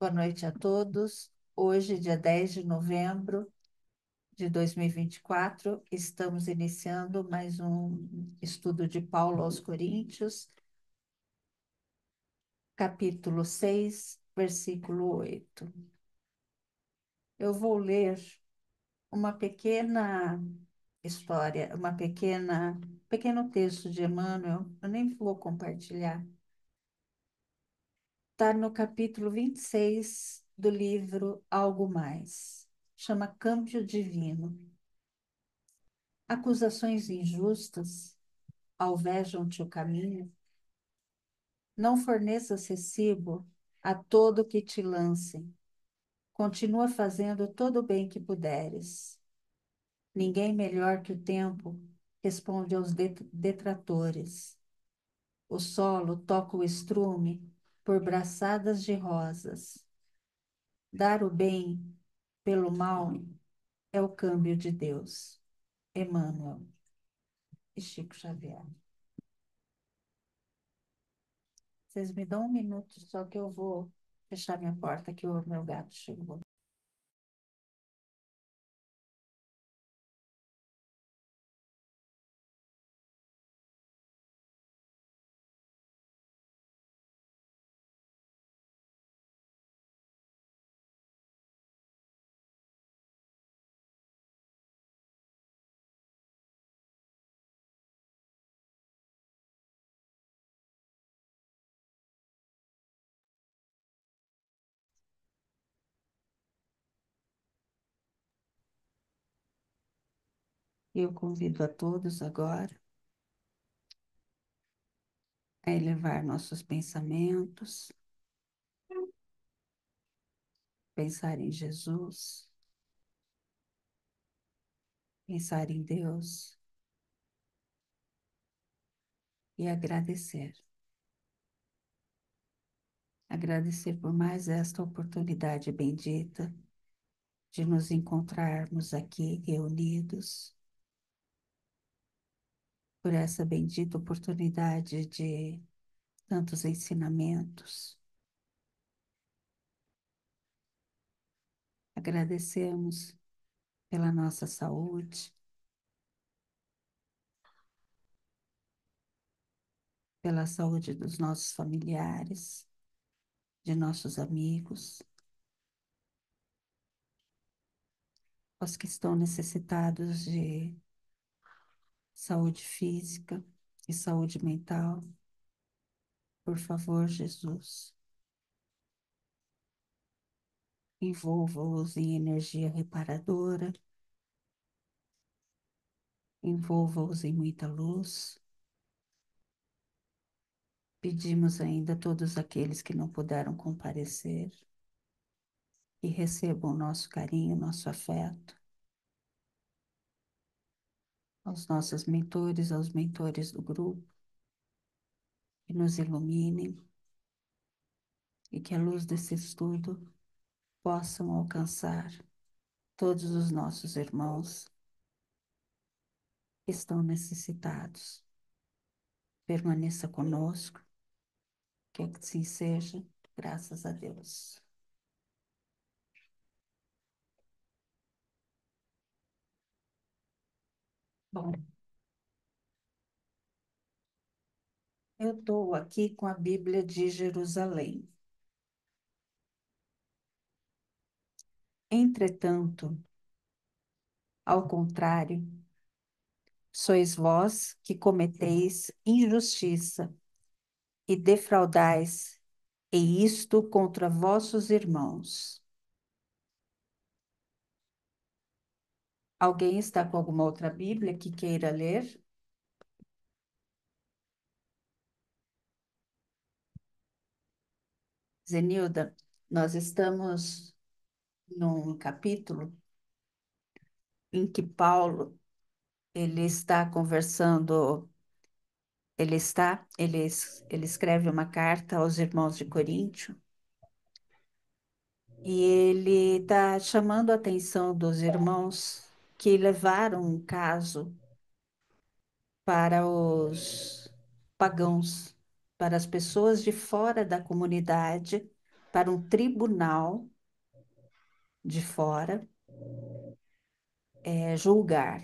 Boa noite a todos. Hoje, dia 10 de novembro de 2024, estamos iniciando mais um estudo de Paulo aos Coríntios, capítulo 6, versículo 8. Eu vou ler uma pequena história, pequeno texto de Emmanuel, eu nem vou compartilhar. Está no capítulo 26 do livro Algo Mais. Chama Câmbio Divino. Acusações injustas alvejam-te o caminho. Não forneças recibo a todo que te lancem. Continua fazendo todo o bem que puderes. Ninguém melhor que o tempo responde aos detratores. O solo toca o estrume por braçadas de rosas. Dar o bem pelo mal é o câmbio de Deus. Emmanuel e Chico Xavier. Vocês me dão um minuto, só que eu vou fechar minha porta, que o meu gato chegou. Eu convido a todos agora a elevar nossos pensamentos, pensar em Jesus, pensar em Deus e agradecer. Agradecer por mais esta oportunidade bendita de nos encontrarmos aqui reunidos, por essa bendita oportunidade de tantos ensinamentos. Agradecemos pela nossa saúde, pela saúde dos nossos familiares, de nossos amigos, os que estão necessitados de saúde física e saúde mental. Por favor, Jesus, envolva-os em energia reparadora, envolva-os em muita luz. Pedimos ainda a todos aqueles que não puderam comparecer, que recebam o nosso carinho, nosso afeto, aos nossos mentores, aos mentores do grupo, que nos iluminem e que a luz desse estudo possam alcançar todos os nossos irmãos que estão necessitados. Permaneça conosco, que assim seja, graças a Deus. Bom, eu estou aqui com a Bíblia de Jerusalém. Entretanto, ao contrário, sois vós que cometeis injustiça e defraudais, e isto contra vossos irmãos. Alguém está com alguma outra Bíblia que queira ler? Zenilda, nós estamos num capítulo em que Paulo ele está conversando, ele escreve uma carta aos irmãos de Coríntio e ele está chamando a atenção dos irmãos que levaram um caso para os pagãos, para as pessoas de fora da comunidade, para um tribunal de fora, julgar.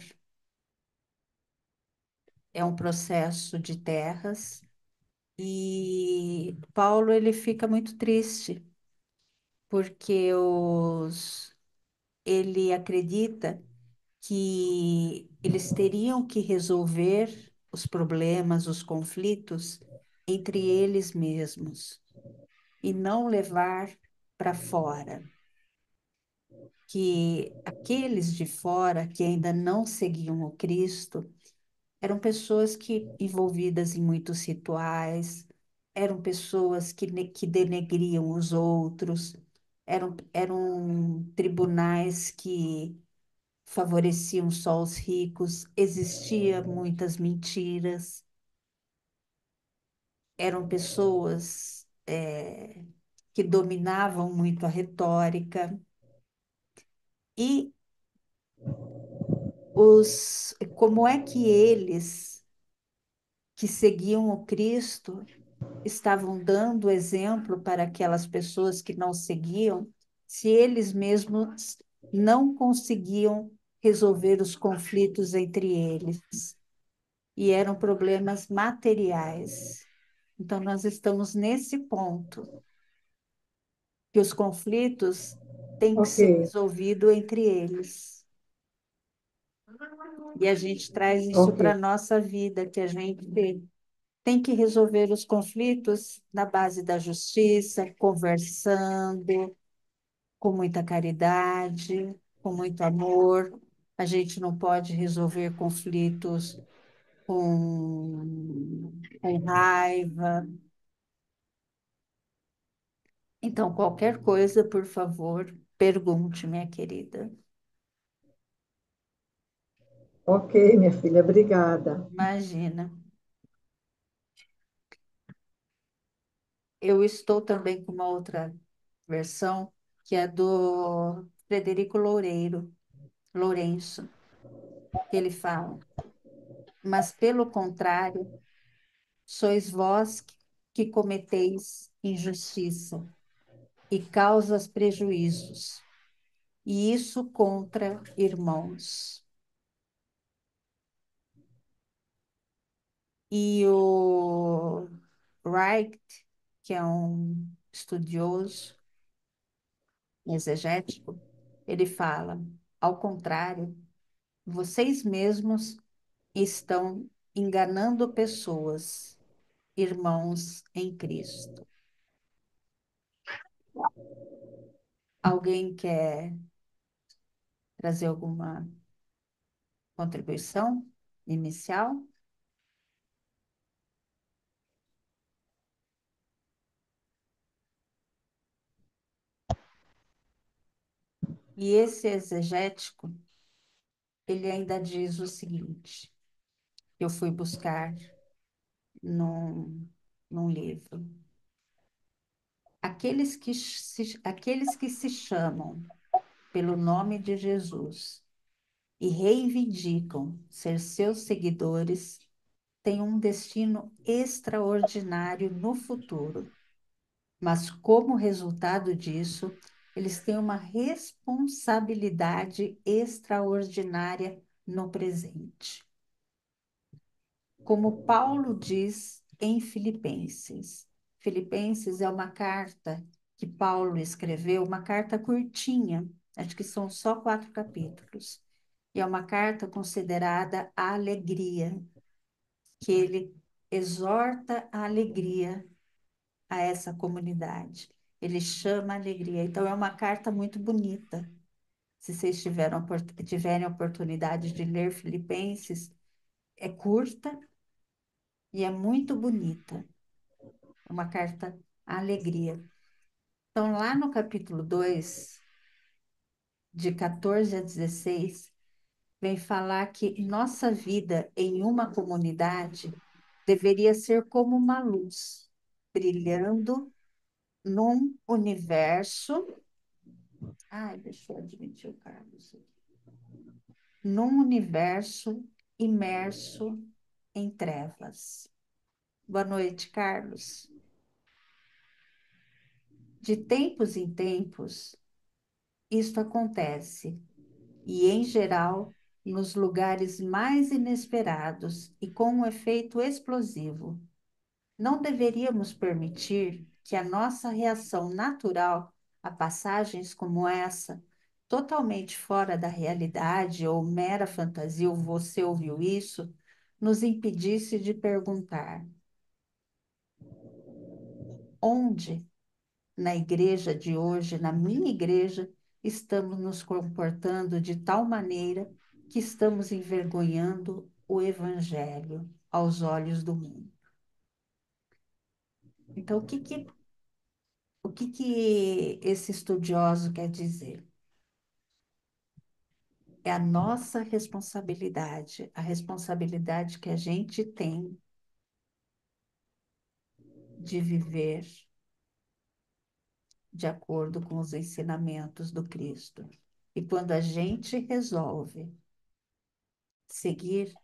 É um processo de terras e Paulo ele fica muito triste porque ele acredita que eles teriam que resolver os problemas, os conflitos entre eles mesmos e não levar para fora, que aqueles de fora que ainda não seguiam o Cristo eram pessoas que envolvidas em muitos rituais, eram pessoas que denegriam os outros, eram tribunais que favoreciam só os ricos, existia muitas mentiras, eram pessoas que dominavam muito a retórica e como é que eles que seguiam o Cristo estavam dando exemplo para aquelas pessoas que não seguiam, se eles mesmos não conseguiam resolver os conflitos entre eles, e eram problemas materiais. Então, nós estamos nesse ponto, que os conflitos têm que Ok, ser resolvidos entre eles. E a gente traz isso ok, para a nossa vida, que a gente tem que resolver os conflitos na base da justiça, conversando, com muita caridade, com muito amor. A gente não pode resolver conflitos com raiva. Então, qualquer coisa, por favor, pergunte, minha querida. ok, minha filha, obrigada. Imagina. Eu estou também com uma outra versão, que é do Frederico Lourenço, que ele fala: mas pelo contrário, sois vós que cometeis injustiça e causas prejuízos, e isso contra irmãos. E o Wright, que é um estudioso exegético, ele fala: ao contrário, vocês mesmos estão enganando pessoas, irmãos em Cristo. Alguém quer trazer alguma contribuição inicial? E esse exegético, ele ainda diz o seguinte: eu fui buscar num, num livro. Aqueles que se chamam pelo nome de Jesus e reivindicam ser seus seguidores têm um destino extraordinário no futuro, mas como resultado disso, eles têm uma responsabilidade extraordinária no presente. Como Paulo diz em Filipenses. Filipenses é uma carta que Paulo escreveu, uma carta curtinha, acho que são só 4 capítulos. E é uma carta considerada a alegria, que ele exorta a alegria a essa comunidade. Ele chama a alegria. Então, é uma carta muito bonita. Se vocês tiverem a oportunidade de ler Filipenses, é curta e é muito bonita. É uma carta à alegria. Então, lá no capítulo 2, de 14 a 16, vem falar que nossa vida em uma comunidade deveria ser como uma luz, brilhando num universo. Ai, deixa eu admitir o Carlos aqui. Num universo imerso em trevas. Boa noite, Carlos. De tempos em tempos, isto acontece, e em geral, nos lugares mais inesperados e com um efeito explosivo. Não deveríamos permitir que a nossa reação natural a passagens como essa, totalmente fora da realidade ou mera fantasia, ou você ouviu isso, nos impedisse de perguntar: onde, na igreja de hoje, na minha igreja, estamos nos comportando de tal maneira que estamos envergonhando o evangelho aos olhos do mundo? Então, o que esse estudioso quer dizer? É a nossa responsabilidade, a responsabilidade que a gente tem de viver de acordo com os ensinamentos do Cristo. E quando a gente resolve seguir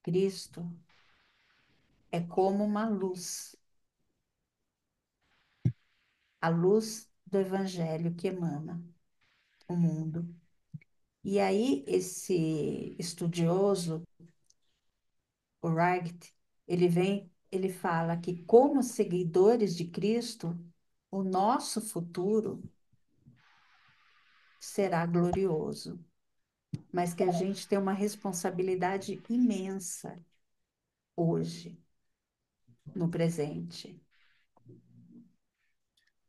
Cristo, é como uma luz, a luz do Evangelho que emana o mundo. E aí, esse estudioso, o Wright, ele fala que, como seguidores de Cristo, o nosso futuro será glorioso, mas que a gente tem uma responsabilidade imensa hoje, no presente.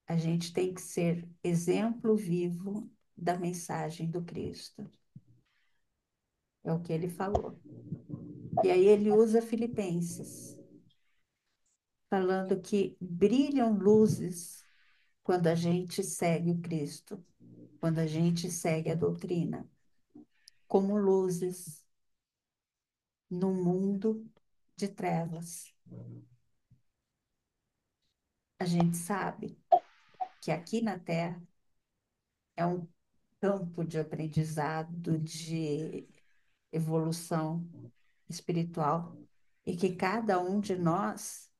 A gente tem que ser exemplo vivo da mensagem do Cristo. É o que ele falou. E aí ele usa Filipenses, falando que brilham luzes quando a gente segue o Cristo, quando a gente segue a doutrina, como luzes no mundo de trevas. A gente sabe que aqui na Terra é um campo de aprendizado, de evolução espiritual, e que cada um de nós,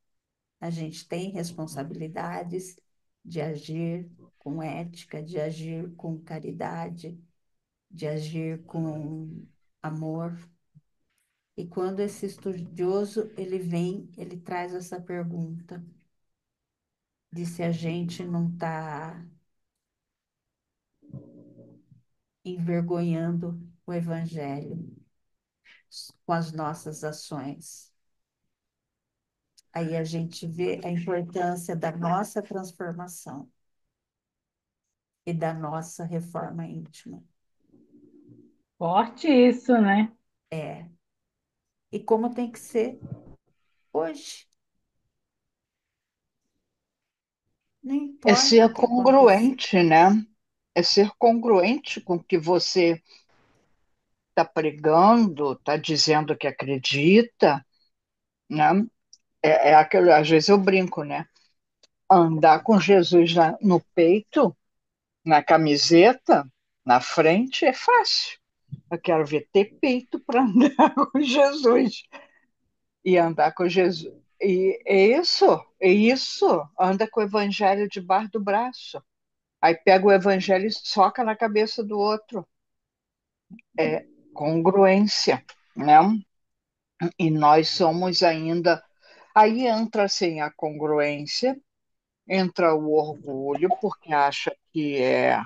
a gente tem responsabilidades de agir com ética, de agir com caridade, de agir com amor. E quando esse estudioso ele vem, ele traz essa pergunta de se a gente não está envergonhando o evangelho com as nossas ações. Aí a gente vê a importância da nossa transformação e da nossa reforma íntima. Forte isso, né? É. E como tem que ser hoje. Não É importa ser o que acontecer. congruente, né? É ser congruente com o que você está pregando, está dizendo que acredita, né? É aquilo, às vezes eu brinco, né? Andar com Jesus no peito, na camiseta, na frente, é fácil. Eu quero ver ter peito para andar com Jesus e andar com Jesus. E é isso. Anda com o evangelho debaixo do braço. Aí pega o evangelho e soca na cabeça do outro. É congruência, né? E nós somos ainda. Aí entra assim a congruência, entra o orgulho, porque acha que é,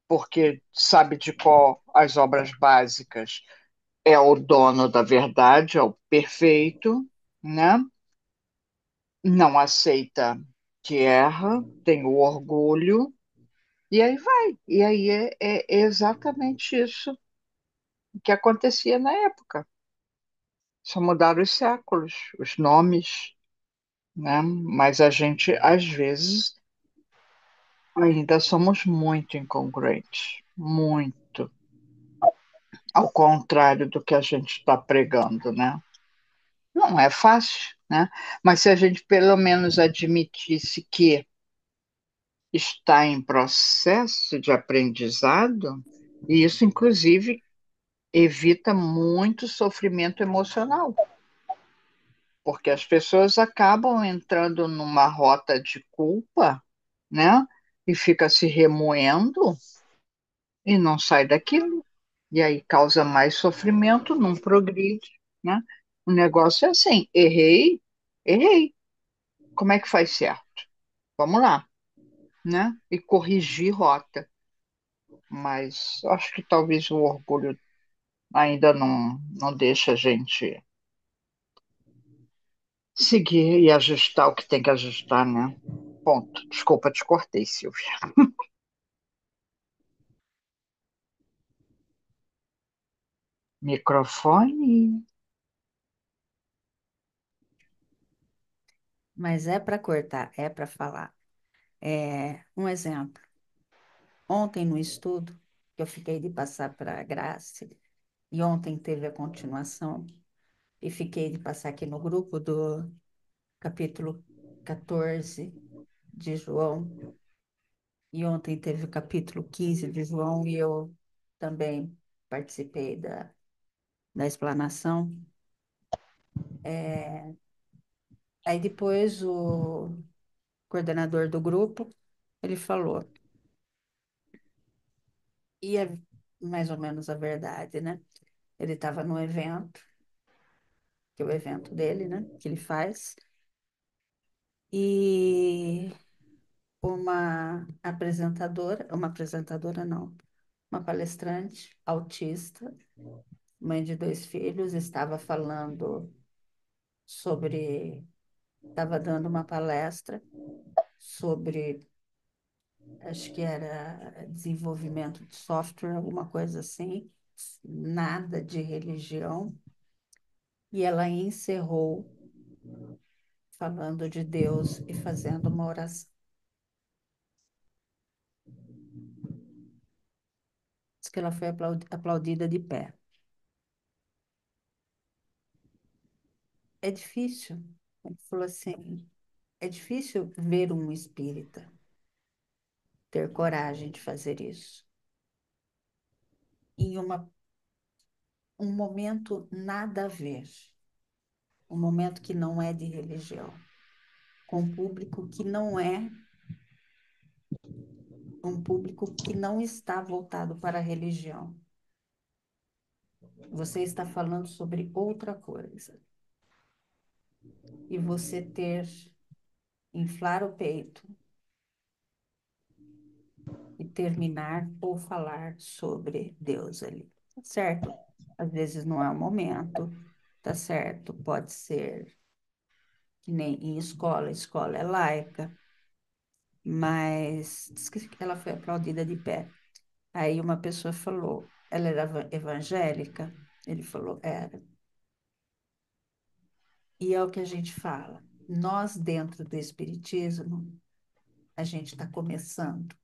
porque sabe de qual as obras básicas é o dono da verdade, é o perfeito, né? Não aceita que erra, tem o orgulho, e aí vai. E aí é exatamente isso que acontecia na época. Só mudaram os séculos, os nomes, né? Mas a gente, às vezes, ainda somos muito incongruentes, muito, ao contrário do que a gente está pregando, né? Não é fácil, né? Mas se a gente pelo menos admitisse que está em processo de aprendizado, e isso, inclusive, evita muito sofrimento emocional, porque as pessoas acabam entrando numa rota de culpa, né? E fica se remoendo e não sai daquilo. E aí causa mais sofrimento, não progride, né? O negócio é assim, errei, errei. Como é que faz certo? Vamos lá, né? E corrigir rota. Mas acho que talvez o orgulho ainda não deixa a gente seguir e ajustar o que tem que ajustar, né? Ponto. Desculpa, te cortei, Silvia. Microfone. Mas é para cortar, é para falar. Um exemplo. Ontem no estudo, que eu fiquei de passar para a Grace, e ontem teve a continuação, e fiquei de passar aqui no grupo do capítulo 14 de João, e ontem teve o capítulo 15 de João, e eu também participei da explanação. Aí depois o coordenador do grupo, ele falou, e é mais ou menos a verdade, né? Ele estava no evento, que é o evento dele, né? Que ele faz, e uma apresentadora não, uma palestrante autista, mãe de dois filhos, estava falando sobre, estava dando uma palestra sobre, acho que era desenvolvimento de software, alguma coisa assim, nada de religião, e ela encerrou falando de Deus e fazendo uma oração. Diz que ela foi aplaudida de pé. É difícil, ele falou assim, é difícil ver um espírita ter coragem de fazer isso. Em um momento nada a ver, um momento que não é de religião, com um público que não é um público que não está voltado para a religião. Você está falando sobre outra coisa. E você inflar o peito e terminar ou falar sobre Deus ali. Tá certo? Às vezes não é o momento, tá certo? Pode ser que nem em escola, escola é laica, mas diz que ela foi aplaudida de pé. Aí uma pessoa falou, ela era evangélica? Ele falou, era. E é o que a gente fala. Nós, dentro do Espiritismo, a gente está começando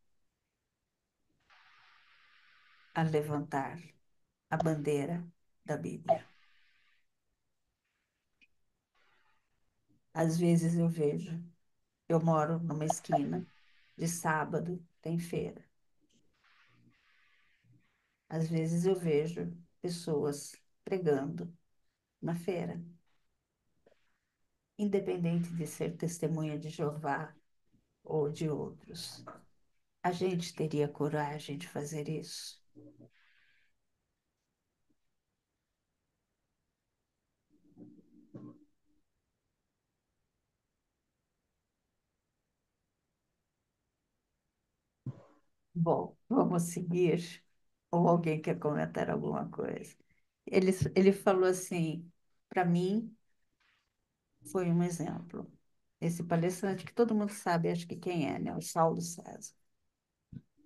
a levantar a bandeira da Bíblia. Às vezes eu vejo, eu moro numa esquina, de sábado tem feira. Às vezes eu vejo pessoas pregando na feira, independente de ser testemunha de Jeová ou de outros. A gente teria coragem de fazer isso? Bom, vamos seguir. Ou alguém quer comentar alguma coisa? Ele falou assim, para mim, foi um exemplo. Esse palestrante que todo mundo sabe, acho que quem é, né? O Saulo César.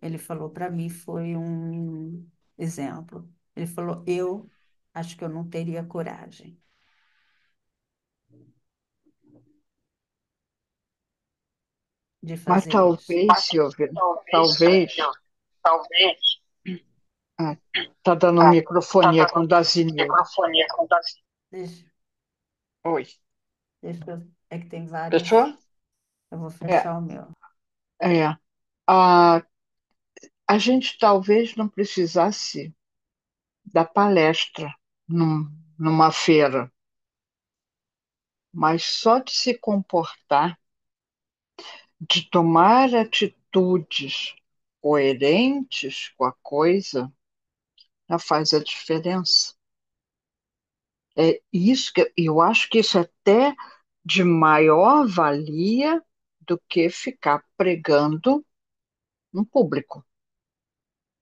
Ele falou para mim, foi um exemplo. Ele falou, eu acho que eu não teria coragem de Mas fazer isso. talvez, Silvia, talvez. Ah, tá dando microfonia com o Dazinil. Deixa, Oi. é que tem vários, Fechou? eu vou É, fechar o meu. é. A, a gente talvez não precisasse dar palestra numa feira, mas só de se comportar de tomar atitudes coerentes com a coisa, já faz a diferença. É isso que eu acho que isso é até de maior valia do que ficar pregando um público,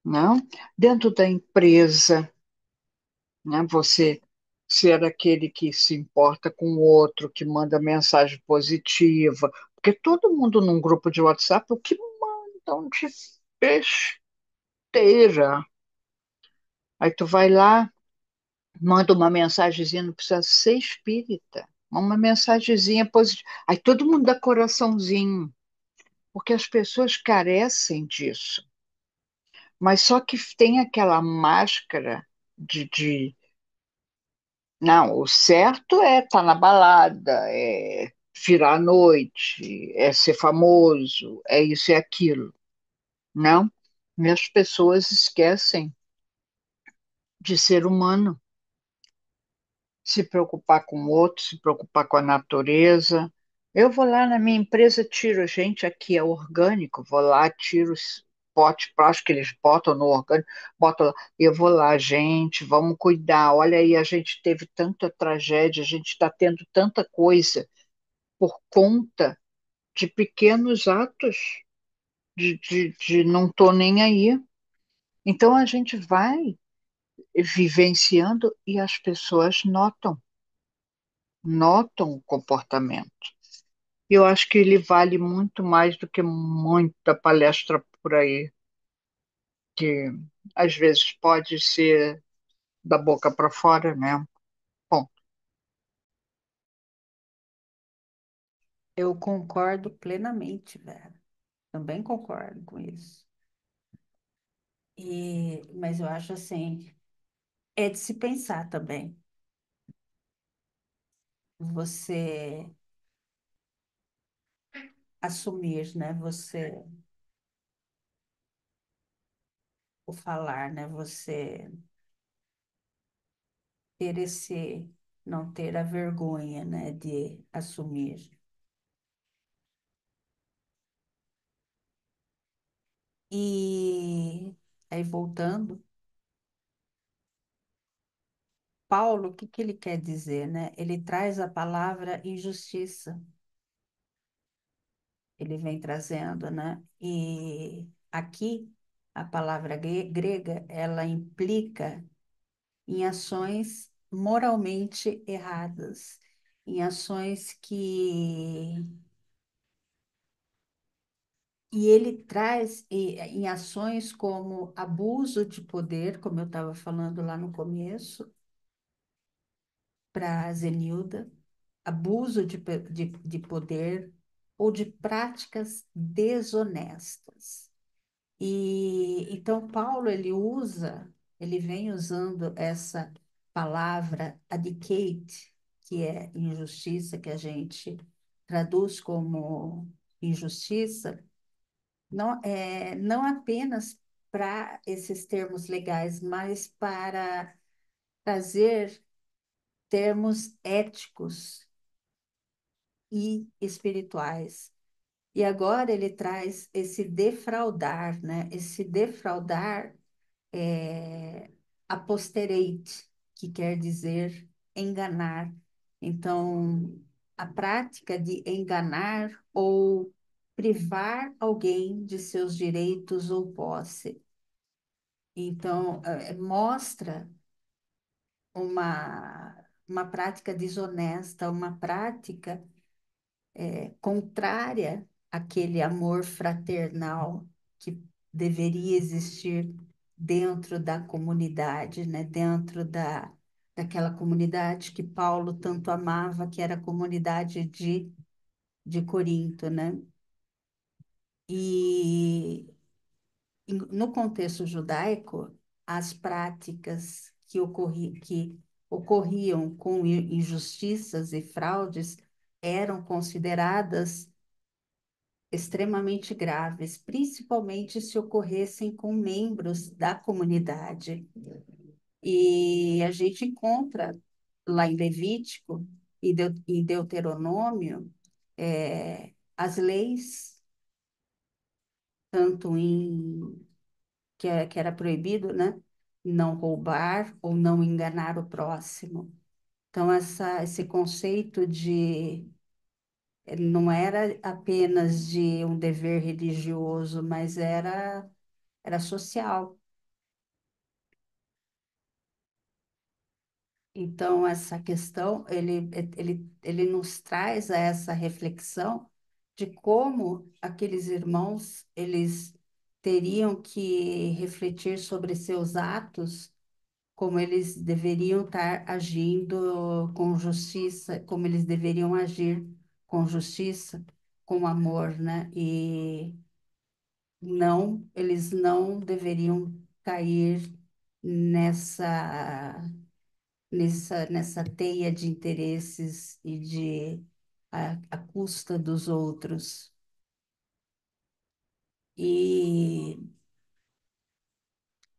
não? Dentro da empresa, né? Você ser aquele que se importa com o outro, que manda mensagem positiva, porque todo mundo num grupo de WhatsApp, o que mandam de besteira. Aí tu vai lá, manda uma mensagenzinha, não precisa ser espírita, uma mensagenzinha positiva. Aí todo mundo dá coraçãozinho, porque as pessoas carecem disso. Mas só que tem aquela máscara de não, o certo é estar na balada, é virar à noite, é ser famoso, é isso e aquilo. Não, e as pessoas esquecem de ser humano, se preocupar com o outro, se preocupar com a natureza. Eu vou lá na minha empresa, tiro, gente, aqui é orgânico, vou lá, tiro os pote plástico que eles botam no orgânico, boto lá, eu vou lá, gente, vamos cuidar. Olha aí, a gente teve tanta tragédia, a gente está tendo tanta coisa por conta de pequenos atos de não estou nem aí. Então a gente vai vivenciando e as pessoas notam o comportamento. Eu acho que ele vale muito mais do que muita palestra por aí, que às vezes pode ser da boca para fora, né? Bom, Eu concordo plenamente, Vera. Também concordo com isso. Mas eu acho assim, é de se pensar também. Você assumir, né? Você, o falar, né? Você ter esse, não ter a vergonha, né? De assumir. E aí, voltando, Paulo, o que que ele quer dizer, né? Ele traz a palavra injustiça, ele vem trazendo, né? E aqui, a palavra grega, ela implica em ações moralmente erradas, em ações que. E ele traz em ações como abuso de poder, como eu estava falando lá no começo, para Zenilda, abuso de poder ou de práticas desonestas. E então Paulo ele vem usando essa palavra adicate, que é injustiça, que a gente traduz como injustiça, não apenas para esses termos legais, mas para trazer termos éticos e espirituais. E agora ele traz esse defraudar, né? Esse defraudar é aposterate, que quer dizer enganar. Então, a prática de enganar ou privar alguém de seus direitos ou posse. Então, mostra uma prática desonesta, uma prática contrária àquele amor fraternal que deveria existir dentro da comunidade, né? Dentro daquela comunidade que Paulo tanto amava, que era a comunidade de Corinto, né? E no contexto judaico, as práticas que ocorriam com injustiças e fraudes eram consideradas extremamente graves, principalmente se ocorressem com membros da comunidade. E a gente encontra lá em Levítico e em Deuteronômio as leis. tanto que era proibido, né? Não roubar ou não enganar o próximo. Então, esse conceito de não era apenas de um dever religioso, mas era social. Então, essa questão, ele nos traz a essa reflexão de como aqueles irmãos, eles teriam que refletir sobre seus atos, como eles deveriam estar agindo com justiça, como eles deveriam agir com justiça, com amor, né? E não, eles não deveriam cair nessa nessa teia de interesses e de a custa dos outros. E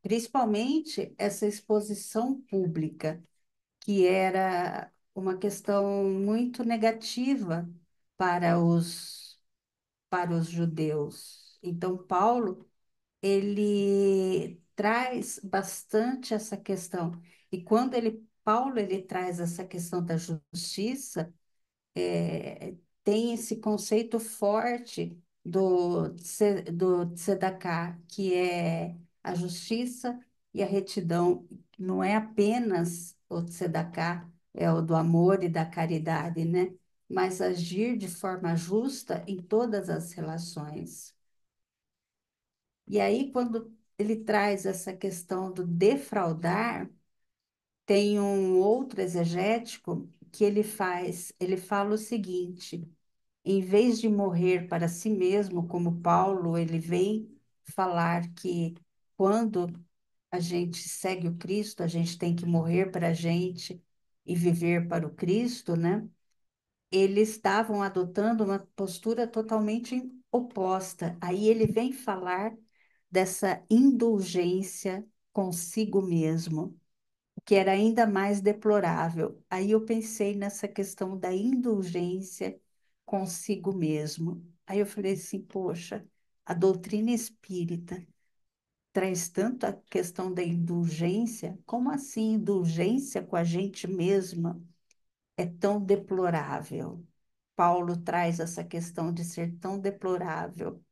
principalmente essa exposição pública, que era uma questão muito negativa para para os judeus. Então, Paulo, ele traz bastante essa questão. E quando Paulo, ele traz essa questão da justiça, tem esse conceito forte do tzedakah, que é a justiça e a retidão. Não é apenas o tzedakah, é o do amor e da caridade, né? Mas agir de forma justa em todas as relações. E aí, quando ele traz essa questão do defraudar, tem um outro exegético que ele fala o seguinte: em vez de morrer para si mesmo, como Paulo, ele vem falar que quando a gente segue o Cristo, a gente tem que morrer para a gente e viver para o Cristo, né? Eles estavam adotando uma postura totalmente oposta. Aí ele vem falar dessa indulgência consigo mesmo, que era ainda mais deplorável. Aí eu pensei nessa questão da indulgência consigo mesmo. Aí eu falei assim, poxa, a doutrina espírita traz tanto a questão da indulgência, como assim indulgência com a gente mesma é tão deplorável? Paulo traz essa questão de ser tão deplorável.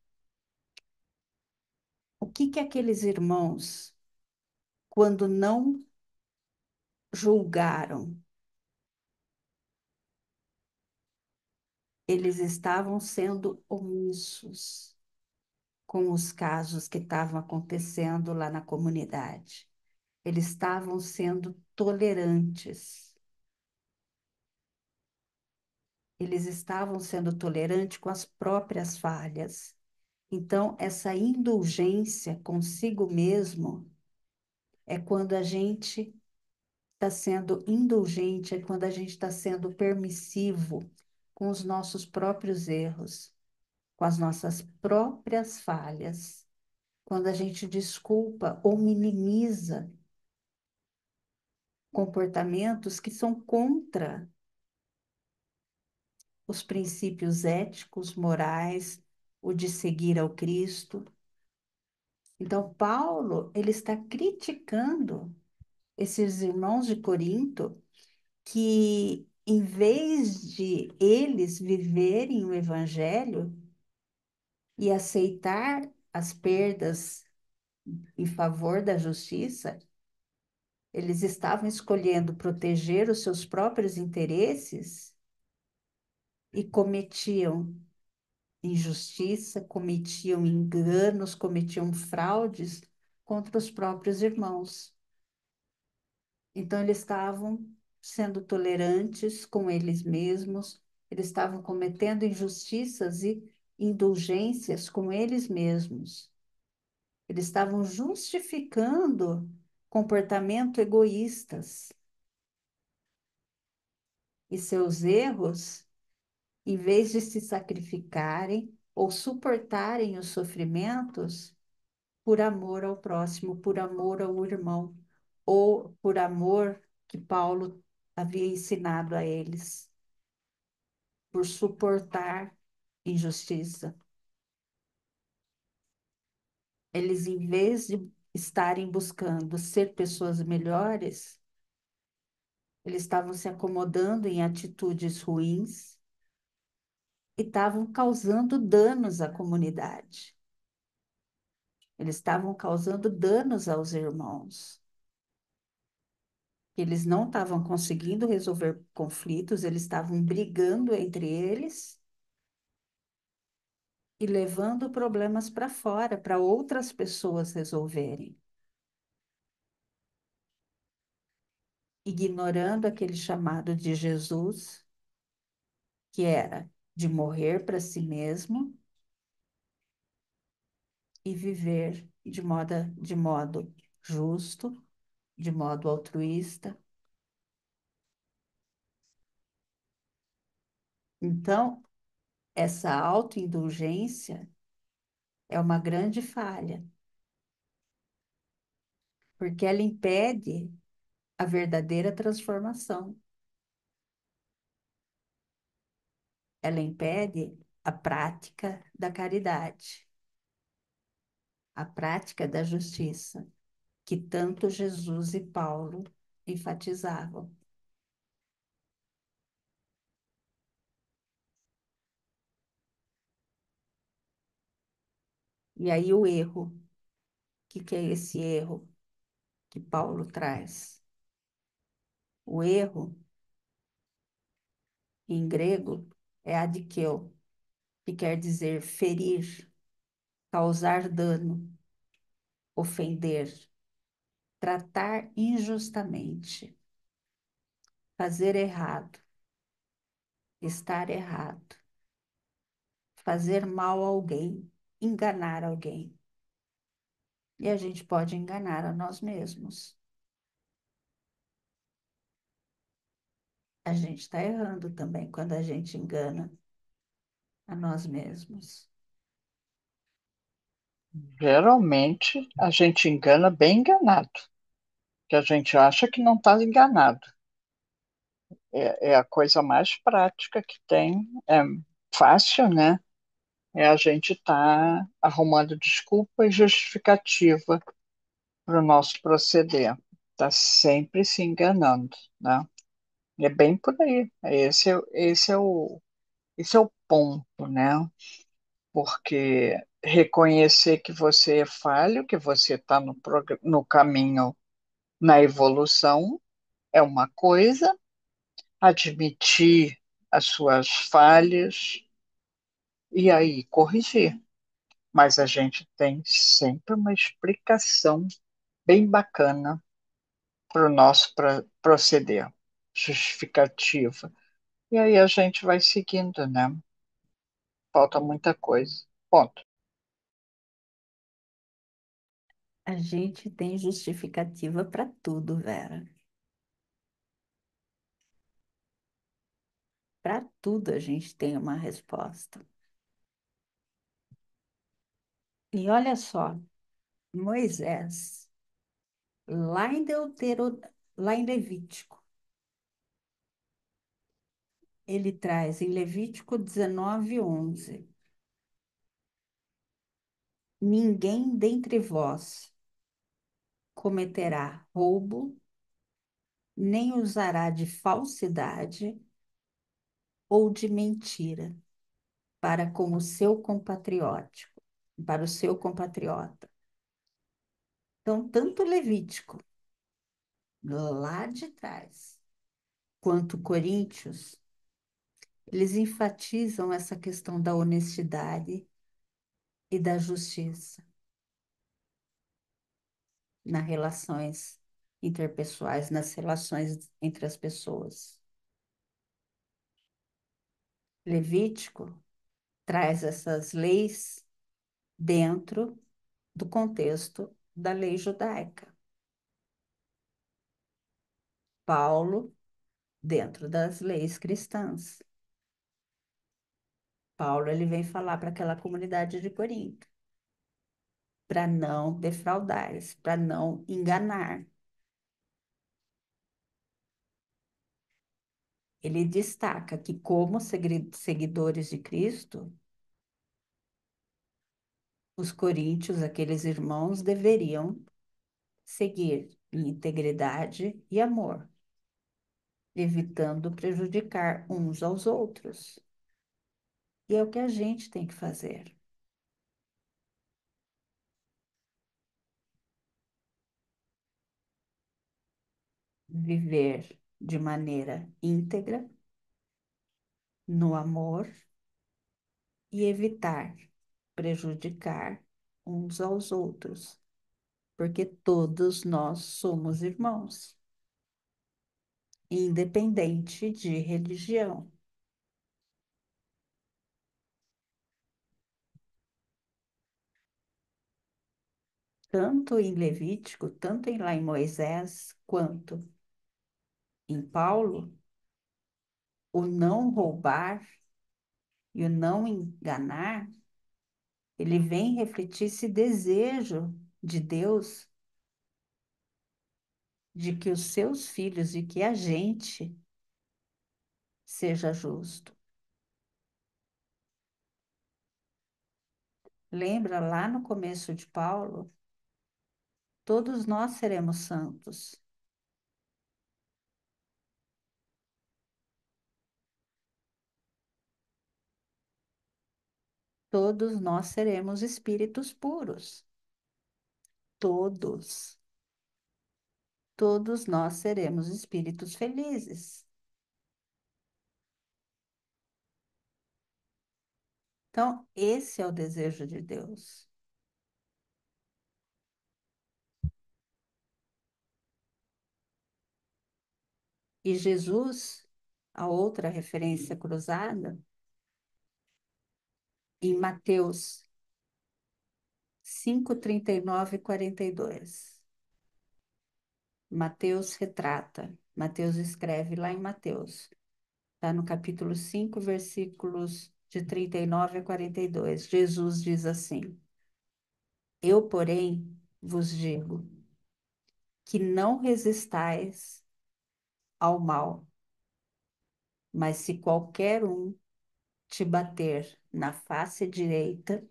O que que aqueles irmãos, quando não julgaram, eles estavam sendo omissos com os casos que estavam acontecendo lá na comunidade. Eles estavam sendo tolerantes. Eles estavam sendo tolerantes com as próprias falhas. Então, essa indulgência consigo mesmo é quando a gente está sendo indulgente, é quando a gente está sendo permissivo com os nossos próprios erros, com as nossas próprias falhas, quando a gente desculpa ou minimiza comportamentos que são contra os princípios éticos, morais, o de seguir ao Cristo. Então, Paulo, ele está criticando esses irmãos de Corinto que, em vez de eles viverem o evangelho e aceitar as perdas em favor da justiça, eles estavam escolhendo proteger os seus próprios interesses e cometiam injustiça, cometiam enganos, cometiam fraudes contra os próprios irmãos. Então, eles estavam sendo tolerantes com eles mesmos, eles estavam cometendo injustiças e indulgências com eles mesmos. Eles estavam justificando comportamento egoístas e seus erros, em vez de se sacrificarem ou suportarem os sofrimentos por amor ao próximo, por amor ao irmão, ou por amor que Paulo havia ensinado a eles, por suportar injustiça. Eles, em vez de estarem buscando ser pessoas melhores, eles estavam se acomodando em atitudes ruins e estavam causando danos à comunidade. Eles estavam causando danos aos irmãos. Eles não estavam conseguindo resolver conflitos, eles estavam brigando entre eles e levando problemas para fora, para outras pessoas resolverem, ignorando aquele chamado de Jesus, que era de morrer para si mesmo e viver de modo justo, de modo altruísta. Então, essa autoindulgência é uma grande falha, porque ela impede a verdadeira transformação. Ela impede a prática da caridade, a prática da justiça, que tanto Jesus e Paulo enfatizavam. E aí o erro, o que é esse erro que Paulo traz? O erro, em grego, é adikeu, que quer dizer ferir, causar dano, ofender, tratar injustamente, fazer errado, estar errado, fazer mal a alguém, enganar alguém. E a gente pode enganar a nós mesmos. A gente está errando também quando a gente engana a nós mesmos. Geralmente a gente engana bem enganado, que a gente acha que não está enganado. É a coisa mais prática que tem, é fácil, né? É a gente estar arrumando desculpa e justificativa para o nosso proceder. Está sempre se enganando, né? É bem por aí. Esse é o ponto, né? Porque reconhecer que você é falho, que você está no caminho, na evolução, é uma coisa, admitir as suas falhas e aí corrigir. Mas a gente tem sempre uma explicação bem bacana para o nosso proceder, justificativa. E aí a gente vai seguindo, né? Falta muita coisa. Ponto. A gente tem justificativa para tudo, Vera. Para tudo a gente tem uma resposta. E olha só, Moisés, lá em Levítico, ele traz em Levítico 19:11: ninguém dentre vós cometerá roubo, nem usará de falsidade ou de mentira para com o seu compatriótico, para o seu compatriota. Então, tanto Levítico, lá de trás, quanto Coríntios, eles enfatizam essa questão da honestidade e da justiça nas relações interpessoais, nas relações entre as pessoas. Levítico traz essas leis dentro do contexto da lei judaica. Paulo, dentro das leis cristãs. Paulo, ele vem falar para aquela comunidade de Corinto, para não defraudar, para não enganar. Ele destaca que, como seguidores de Cristo, Os coríntios, aqueles irmãos, deveriam seguir em integridade e amor, evitando prejudicar uns aos outros. E é o que a gente tem que fazer. Viver de maneira íntegra, no amor e evitar prejudicar uns aos outros, porque todos nós somos irmãos, independente de religião. Tanto em Levítico, tanto lá em Moisés, quanto em Paulo, o não roubar e o não enganar, ele vem refletir esse desejo de Deus de que os seus filhos e que a gente seja justo. Lembra lá no começo de Paulo? Todos nós seremos santos. Todos nós seremos espíritos puros. Todos. Todos nós seremos espíritos felizes. Então, esse é o desejo de Deus. E Jesus, a outra referência cruzada, em Mateus 5:39 e 42. Mateus retrata, Mateus escreve lá em Mateus, está no capítulo 5, versículos de 39 a 42. Jesus diz assim: Eu, porém, vos digo que não resistais ao mal, mas se qualquer um te bater na face direita,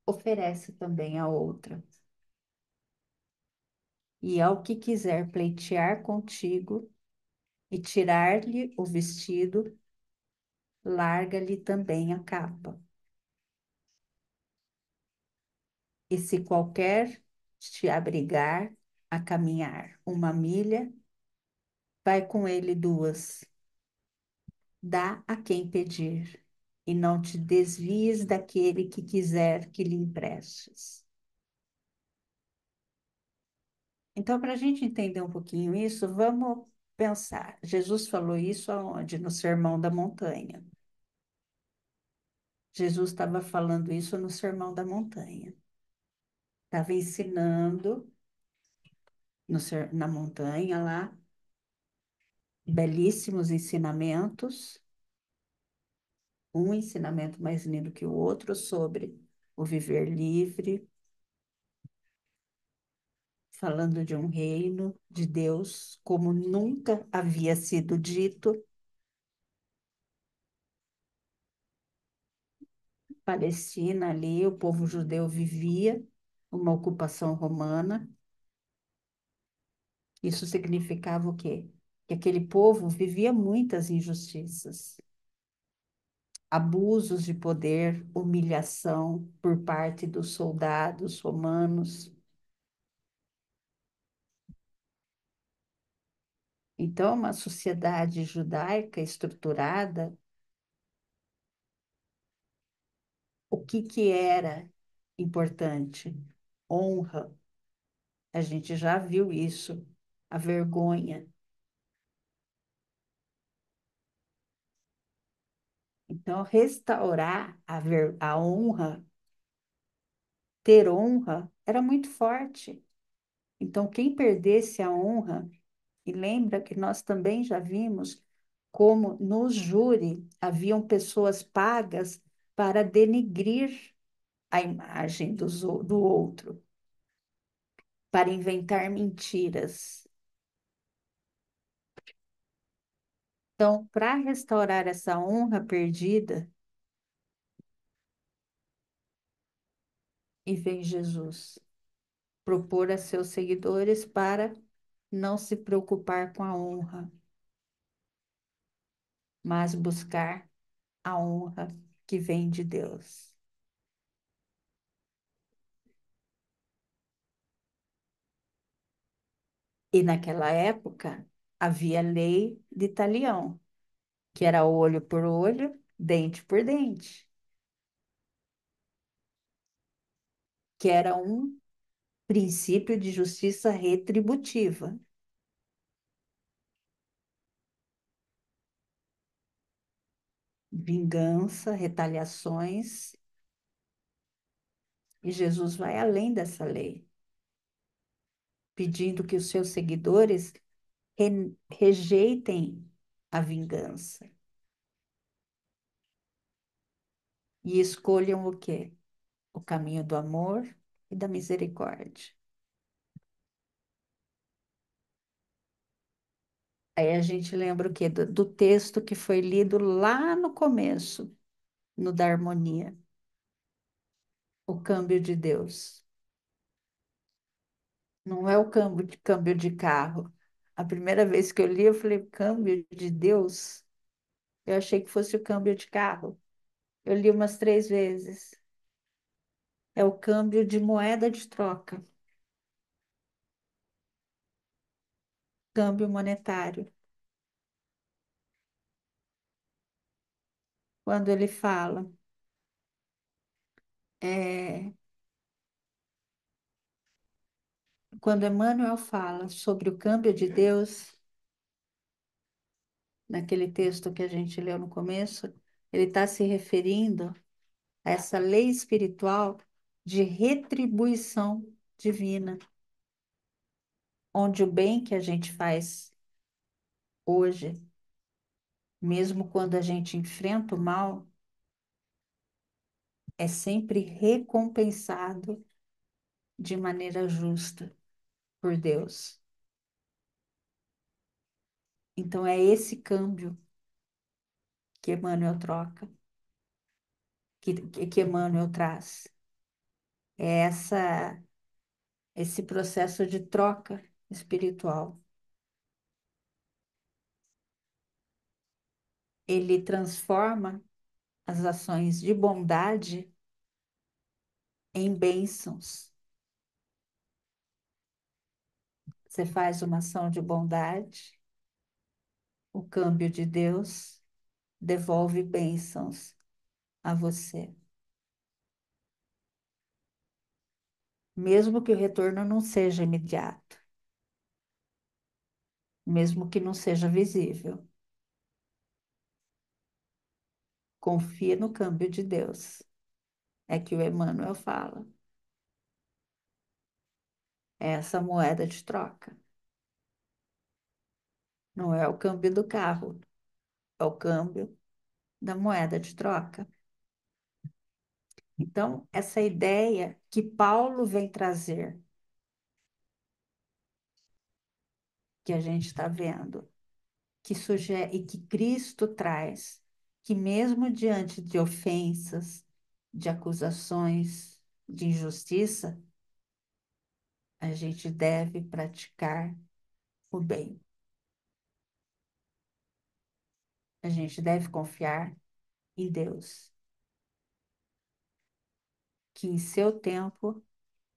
oferece também a outra. E ao que quiser pleitear contigo e tirar-lhe o vestido, larga-lhe também a capa. E se qualquer te abrigar a caminhar 1 milha, vai com ele 2. Dá a quem pedir, e não te desvies daquele que quiser que lhe emprestes. Então, para a gente entender um pouquinho isso, vamos pensar. Jesus falou isso aonde? No Sermão da Montanha. Jesus estava falando isso no Sermão da Montanha. Estava ensinando na montanha lá, belíssimos ensinamentos, um ensinamento mais lindo que o outro sobre o viver livre, falando de um reino de Deus como nunca havia sido dito. Palestina ali, o povo judeu vivia uma ocupação romana. Isso significava o quê? Que aquele povo vivia muitas injustiças, abusos de poder, humilhação por parte dos soldados romanos. Então, uma sociedade judaica estruturada, o que que era importante? Honra. A gente já viu isso. A vergonha. Então, restaurar a honra, ter honra, era muito forte. Então, quem perdesse a honra, e lembra que nós também já vimos como no júri haviam pessoas pagas para denigrir a imagem do outro, para inventar mentiras. Então, para restaurar essa honra perdida, E vem Jesus propor a seus seguidores para não se preocupar com a honra, mas buscar a honra que vem de Deus. E naquela época havia lei de talião, que era olho por olho, dente por dente, que era um princípio de justiça retributiva. Vingança, retaliações, e Jesus vai além dessa lei, pedindo que os seus seguidores rejeitem a vingança e escolham o quê? O caminho do amor e da misericórdia. Aí a gente lembra o quê? Do texto que foi lido lá no começo, no da harmonia, o câmbio de Deus. Não é o câmbio de carro. A primeira vez que eu li, eu falei, câmbio de Deus? Eu achei que fosse o câmbio de carro. Eu li umas 3 vezes. É o câmbio de moeda de troca, câmbio monetário. Quando ele fala, é, quando Emmanuel fala sobre o câmbio de Deus, naquele texto que a gente leu no começo, ele está se referindo a essa lei espiritual de retribuição divina, onde o bem que a gente faz hoje, mesmo quando a gente enfrenta o mal, é sempre recompensado de maneira justa por Deus. Então é esse câmbio que Emmanuel troca, que Emmanuel traz. É esse processo de troca espiritual. Ele transforma as ações de bondade em bênçãos. Você faz uma ação de bondade, o câmbio de Deus devolve bênçãos a você. Mesmo que o retorno não seja imediato, mesmo que não seja visível. Confia no câmbio de Deus. É que o Emmanuel fala. É essa moeda de troca. Não é o câmbio do carro, é o câmbio da moeda de troca. Então, essa ideia que Paulo vem trazer, que a gente está vendo, que sugere e que Cristo traz, que mesmo diante de ofensas, de acusações, de injustiça, a gente deve praticar o bem. A gente deve confiar em Deus, que em seu tempo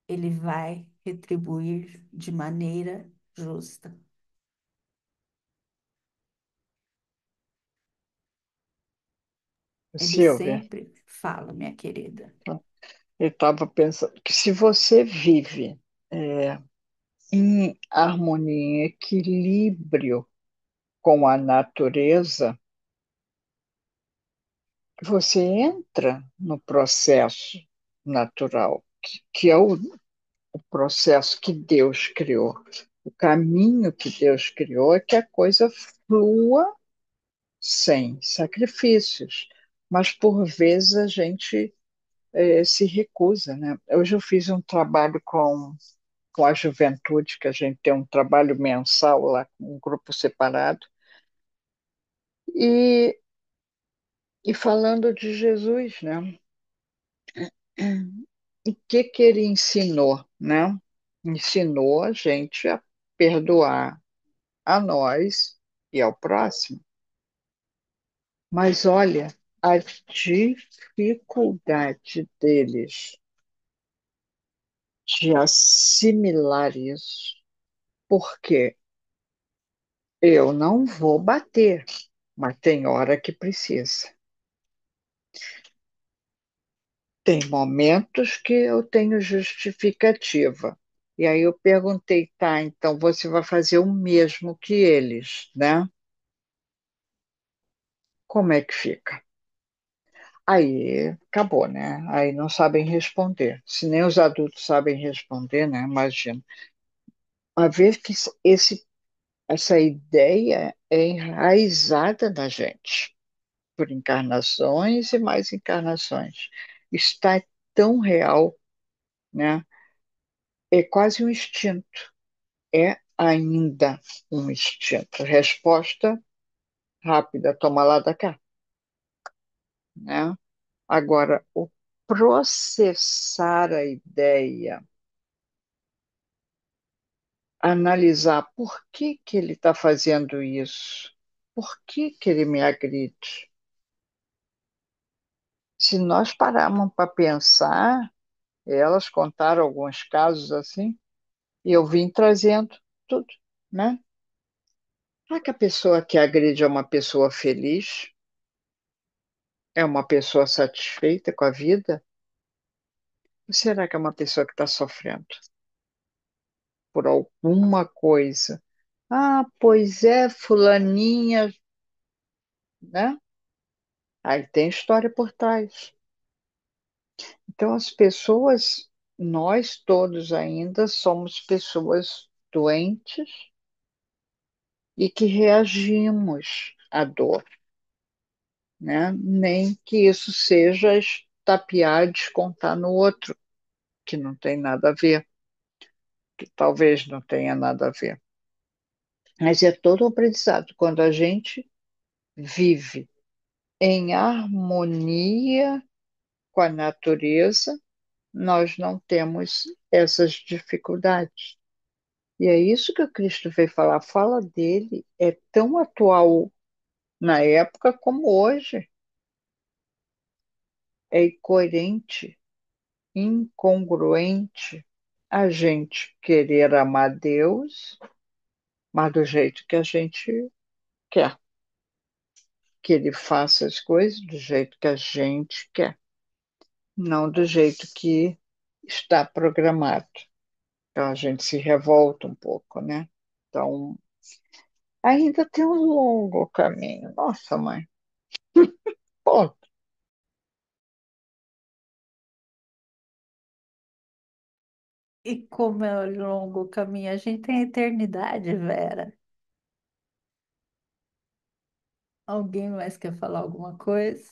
ele vai retribuir de maneira justa. Ele Silvia, sempre fala, minha querida. eu estava pensando que se você vive em harmonia, em equilíbrio com a natureza, você entra no processo natural, que é o processo que Deus criou. O caminho que Deus criou é que a coisa flua sem sacrifícios, mas por vezes a gente se recusa, né? Hoje eu fiz um trabalho com a juventude, que a gente tem um trabalho mensal lá, com um grupo separado, e, e falando de Jesus, né? o que que ele ensinou, né? Ensinou a gente a perdoar a nós e ao próximo. Mas olha, a dificuldade deles de assimilar isso, porque eu não vou bater, mas tem hora que precisa. Tem momentos que eu tenho justificativa. E aí eu perguntei, tá, então você vai fazer o mesmo que eles, né? Como é que fica? Aí acabou, né? Aí não sabem responder. Se nem os adultos sabem responder, né? Imagina. Uma vez que essa ideia é enraizada na gente, por encarnações e mais encarnações, está tão real, né? É quase um instinto. É ainda um instinto. Resposta rápida, toma lá da cá, né? Agora, o processar a ideia, analisar por que que ele está fazendo isso, por que que ele me agride. Se nós pararmos para pensar, elas contaram alguns casos assim, e eu vim trazendo tudo, né? Será que a pessoa que agride é uma pessoa feliz? É uma pessoa satisfeita com a vida? Ou será que é uma pessoa que está sofrendo por alguma coisa? Ah, pois é, fulaninha, né? Aí tem história por trás. Então, as pessoas, nós todos ainda somos pessoas doentes e que reagimos à dor, né? Nem que isso seja estapear, descontar no outro, que não tem nada a ver, que talvez não tenha nada a ver. Mas é todo um aprendizado. Quando a gente vive em harmonia com a natureza, nós não temos essas dificuldades. E é isso que o Cristo veio falar. A fala dele é tão atual na época como hoje. É incoerente, incongruente a gente querer amar Deus, mas do jeito que a gente quer. Que ele faça as coisas do jeito que a gente quer, não do jeito que está programado. Então a gente se revolta um pouco, né? Então, ainda tem um longo caminho. Nossa, mãe. Pô, E como é longo o caminho, a gente tem a eternidade, Vera. Alguém mais quer falar alguma coisa?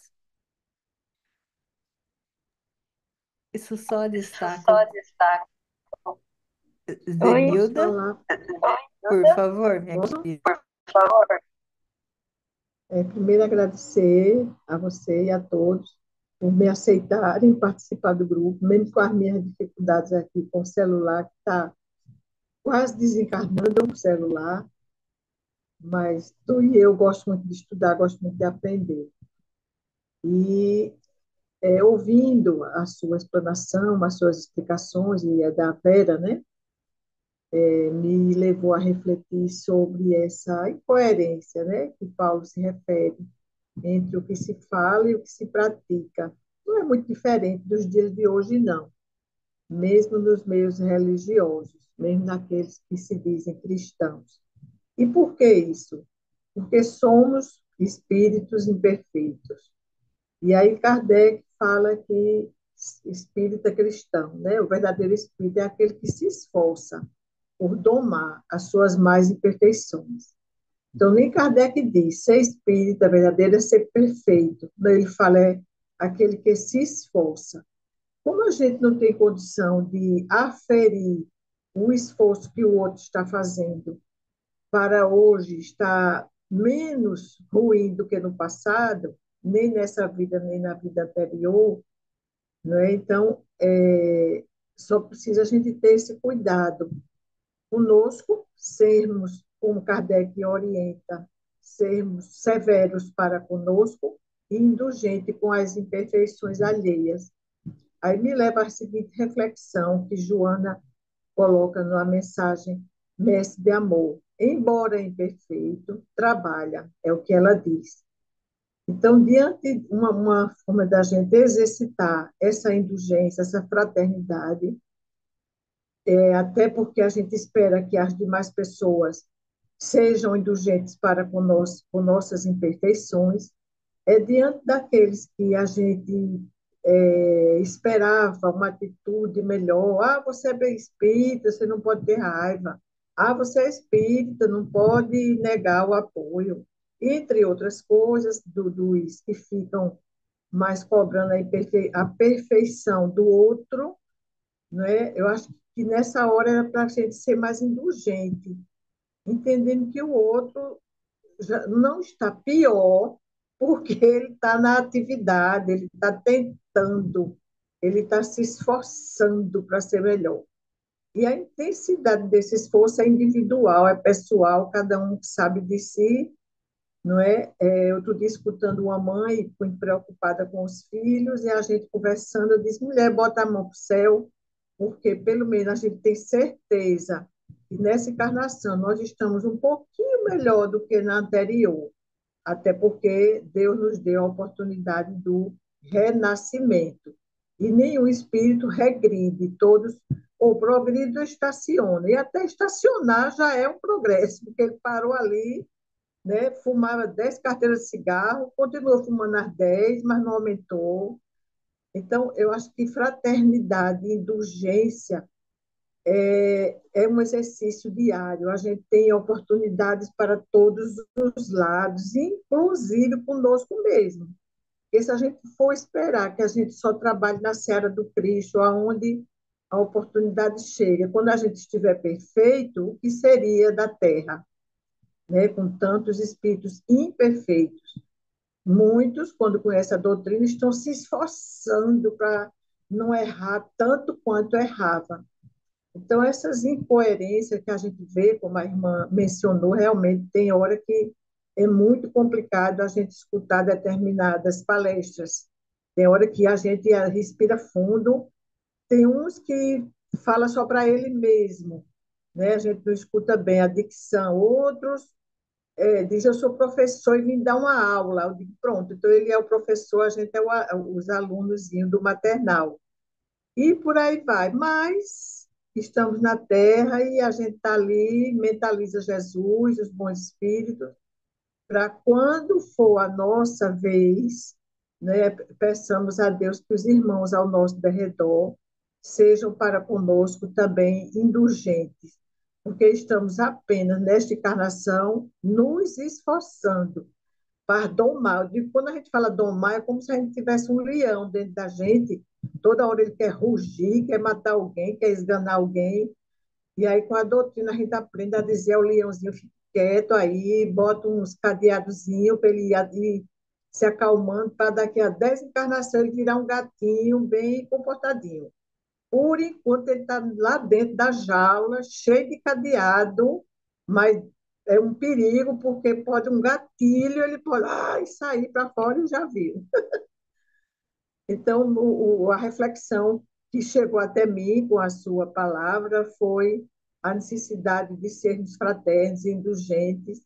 Isso só destaca. Posso Zenilda, falar? por favor, minha Posso? querida. Primeiro, agradecer a você e a todos por me aceitarem participar do grupo, mesmo com as minhas dificuldades aqui com o celular, que está quase desencarnando o celular, mas tu e eu gosto muito de estudar, gosto muito de aprender. E ouvindo a sua explanação, as suas explicações, e a da Vera, né, me levou a refletir sobre essa incoerência, né, que Paulo se refere entre o que se fala e o que se pratica. Não é muito diferente dos dias de hoje, não, mesmo nos meios religiosos, mesmo naqueles que se dizem cristãos. E por que isso? Porque somos espíritos imperfeitos. E aí Kardec fala que espírita cristão, né? O verdadeiro espírito é aquele que se esforça por domar as suas mais imperfeições. Então, nem Kardec diz, ser espírita verdadeiro é ser perfeito. Não, ele fala, é aquele que se esforça. Como a gente não tem condição de aferir o esforço que o outro está fazendo para hoje estar menos ruim do que no passado, nem nessa vida, nem na vida anterior, não é? Então, só precisa a gente ter esse cuidado conosco, sermos, como Kardec orienta, sermos severos para conosco e indulgente com as imperfeições alheias. Aí me leva à seguinte reflexão que Joana coloca na mensagem Mestre de Amor. Embora imperfeito, trabalha, é o que ela diz. Então, diante de uma forma da gente exercitar essa indulgência, essa fraternidade, até porque a gente espera que as demais pessoas sejam indulgentes para com nossas imperfeições, diante daqueles que a gente esperava uma atitude melhor. Ah, você é bem espírita, você não pode ter raiva. Ah, você é espírita, não pode negar o apoio. Entre outras coisas, dos que ficam mais cobrando a perfeição do outro, né? Eu acho que nessa hora era para a gente ser mais indulgente, entendendo que o outro já não está pior porque ele está na atividade, ele está tentando, ele está se esforçando para ser melhor. E a intensidade desse esforço é individual, é pessoal, cada um sabe de si, não é? Eu estou escutando uma mãe muito preocupada com os filhos e a gente conversando, eu disse, mulher, bota a mão para o céu, porque pelo menos a gente tem certeza que nessa encarnação nós estamos um pouquinho melhor do que na anterior, até porque Deus nos deu a oportunidade do renascimento. E nenhum espírito regride, todos ou progride ou estaciona. E até estacionar já é um progresso, porque ele parou ali, né, fumava 10 carteiras de cigarro, continuou fumando as 10, mas não aumentou. Então, eu acho que fraternidade, indulgência, é um exercício diário. A gente tem oportunidades para todos os lados, inclusive conosco mesmo. Porque se a gente for esperar que a gente só trabalhe na seara do Cristo, aonde a oportunidade chega, quando a gente estiver perfeito, o que seria da Terra, né? Com tantos espíritos imperfeitos? Muitos, quando conhecem a doutrina, estão se esforçando para não errar tanto quanto errava. Então, essas incoerências que a gente vê, como a irmã mencionou, realmente tem hora que é muito complicado a gente escutar determinadas palestras. Tem hora que a gente respira fundo, tem uns que fala só para ele mesmo, né? A gente não escuta bem a dicção. Outros diz, eu sou professor e vim dar uma aula. Eu digo, pronto, então ele é o professor, a gente é os alunos do maternal. E por aí vai. Mas estamos na Terra e a gente está ali, mentaliza Jesus, os bons espíritos, para quando for a nossa vez, né, peçamos a Deus que os irmãos ao nosso derredor sejam para conosco também indulgentes, porque estamos apenas nesta encarnação nos esforçando para domar. Eu digo, quando a gente fala domar, é como se a gente tivesse um leão dentro da gente, toda hora ele quer rugir, quer matar alguém, quer esganar alguém, e aí, com a doutrina, a gente aprende a dizer ao leãozinho, fique quieto aí, bota uns cadeadozinhos para ele ir se acalmando, para daqui a 10 encarnações ele virar um gatinho bem comportadinho. Por enquanto, ele está lá dentro da jaula, cheio de cadeado, mas é um perigo, porque pode um gatilho, ele pode sair para fora e já viu. Então, a reflexão que chegou até mim com a sua palavra foi a necessidade de sermos fraternos e indulgentes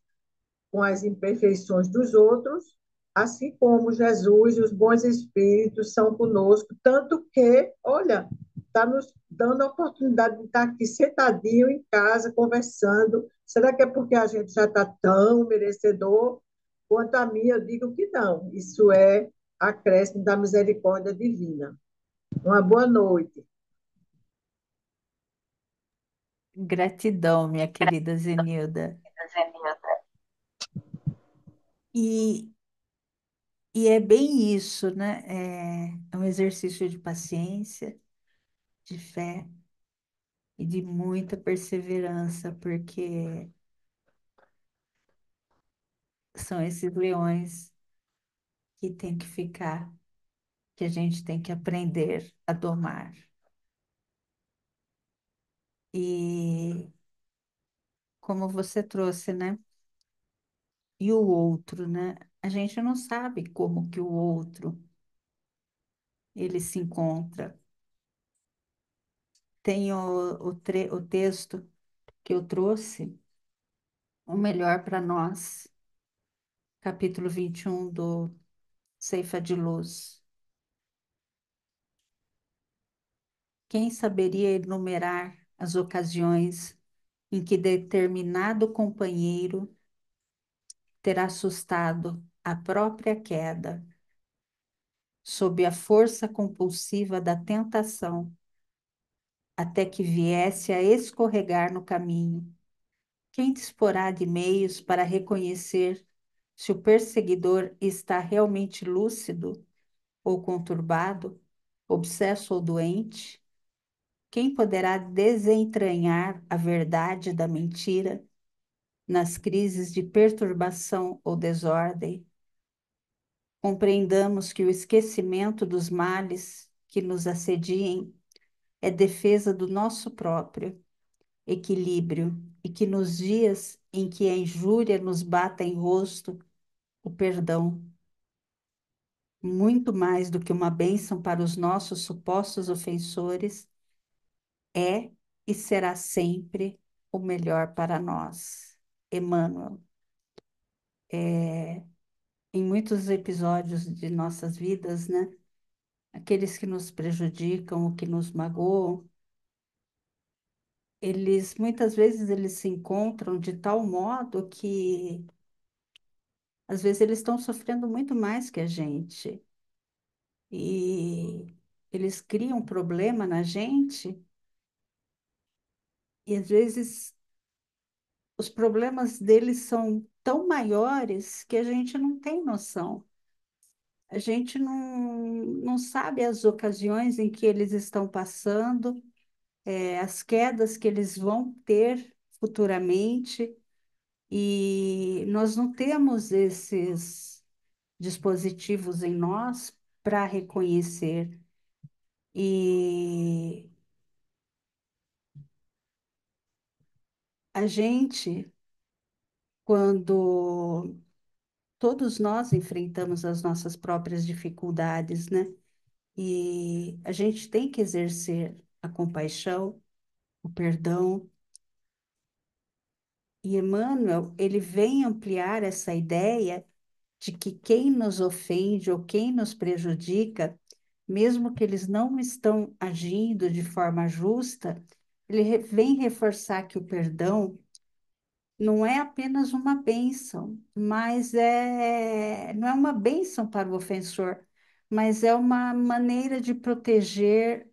com as imperfeições dos outros, assim como Jesus e os bons espíritos são conosco, tanto que, olha, está nos dando a oportunidade de estar aqui sentadinho em casa, conversando. Será que é porque a gente já está tão merecedor? Quanto a mim, eu digo que não. Isso é acréscimo da misericórdia divina. Uma boa noite. Gratidão, minha querida Zenilda. E, e é bem isso, né? É um exercício de paciência, de fé e de muita perseverança, porque são esses leões que têm que ficar que a gente tem que aprender a domar. E como você trouxe, né? E o outro, né? A gente não sabe como que o outro ele se encontra. Tem o texto que eu trouxe, o melhor para nós, capítulo 21 do Ceifa de Luz. Quem saberia enumerar as ocasiões em que determinado companheiro terá assustado a própria queda, sob a força compulsiva da tentação, até que viesse a escorregar no caminho? Quem disporá de meios para reconhecer se o perseguidor está realmente lúcido ou conturbado, obsesso ou doente? Quem poderá desentranhar a verdade da mentira nas crises de perturbação ou desordem? Compreendamos que o esquecimento dos males que nos assediem é defesa do nosso próprio equilíbrio e que nos dias em que a injúria nos bata em rosto, o perdão, muito mais do que uma bênção para os nossos supostos ofensores, é e será sempre o melhor para nós. Emmanuel, em muitos episódios de nossas vidas, né? Aqueles que nos prejudicam, ou que nos magoam, eles muitas vezes eles se encontram de tal modo que às vezes eles estão sofrendo muito mais que a gente e eles criam problema na gente e às vezes os problemas deles são tão maiores que a gente não tem noção. A gente não sabe as ocasiões em que eles estão passando, as quedas que eles vão ter futuramente, e nós não temos esses dispositivos em nós para reconhecer. E a gente, quando todos nós enfrentamos as nossas próprias dificuldades, né? E a gente tem que exercer a compaixão, o perdão. E Emmanuel, ele vem ampliar essa ideia de que quem nos ofende ou quem nos prejudica, mesmo que eles não estão agindo de forma justa, ele vem reforçar que o perdão não é apenas uma bênção, mas não é uma bênção para o ofensor, mas é uma maneira de proteger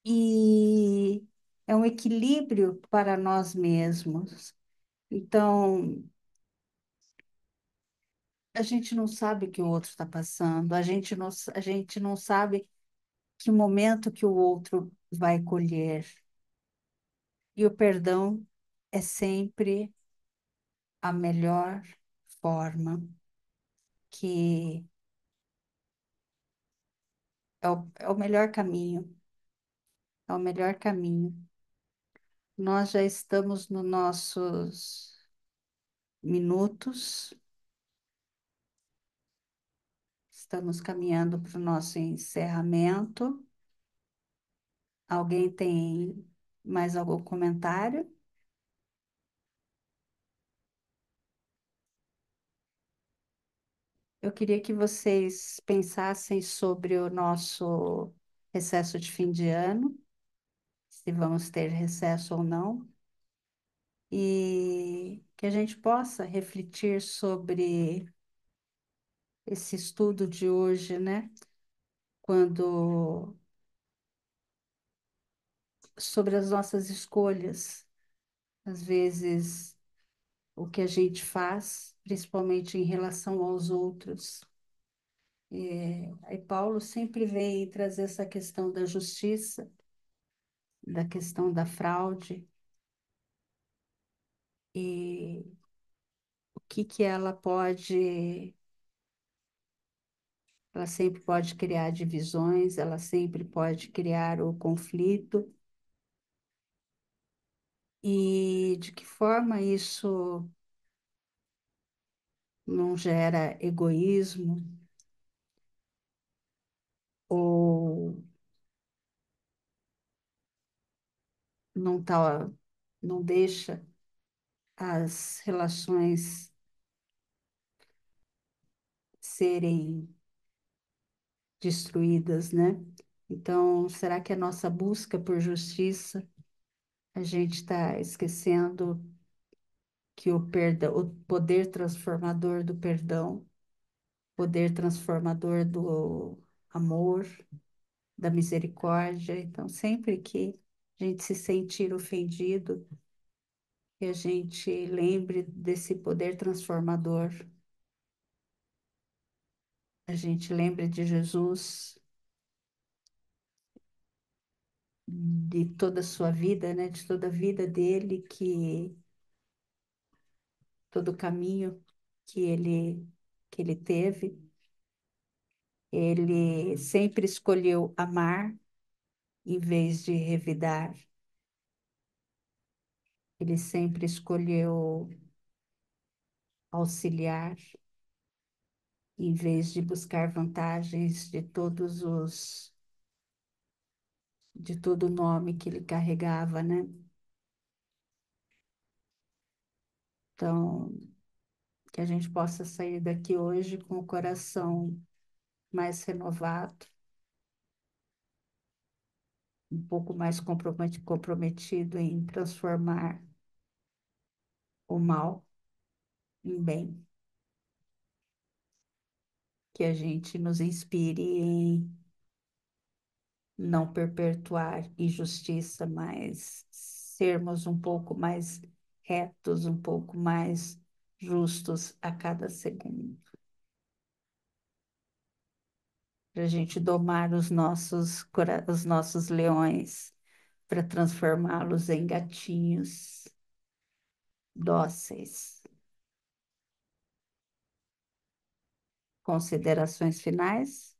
e é um equilíbrio para nós mesmos. Então, a gente não sabe o que o outro está passando, a gente não sabe que momento que o outro vai colher. E o perdão é sempre a melhor forma, que é o melhor caminho, é o melhor caminho. Nós já estamos nos nossos minutos, estamos caminhando para o nosso encerramento. Alguém tem mais algum comentário? Eu queria que vocês pensassem sobre o nosso recesso de fim de ano, se vamos ter recesso ou não, e que a gente possa refletir sobre esse estudo de hoje, né? Quando sobre as nossas escolhas, às vezes o que a gente faz, principalmente em relação aos outros. Aí Paulo sempre vem trazer essa questão da justiça, da questão da fraude e o que que ela ela sempre pode criar divisões, ela sempre pode criar o conflito. E de que forma isso não gera egoísmo ou não tá, não deixa as relações serem destruídas, né? Então, será que a nossa busca por justiça, a gente está esquecendo que o perdão, o poder transformador do perdão, poder transformador do amor, da misericórdia. Então, sempre que a gente se sentir ofendido, que a gente lembre desse poder transformador, a gente lembre de Jesus, de toda a sua vida, né? De toda a vida dele, que todo o caminho que ele teve, ele sempre escolheu amar em vez de revidar. Ele sempre escolheu auxiliar em vez de buscar vantagens de todo o nome que ele carregava, né? Então, que a gente possa sair daqui hoje com o coração mais renovado, um pouco mais comprometido em transformar o mal em bem, que a gente nos inspire em não perpetuar injustiça, mas sermos um pouco mais retos, um pouco mais justos a cada segundo. Para a gente domar os nossos leões, para transformá-los em gatinhos dóceis. Considerações finais?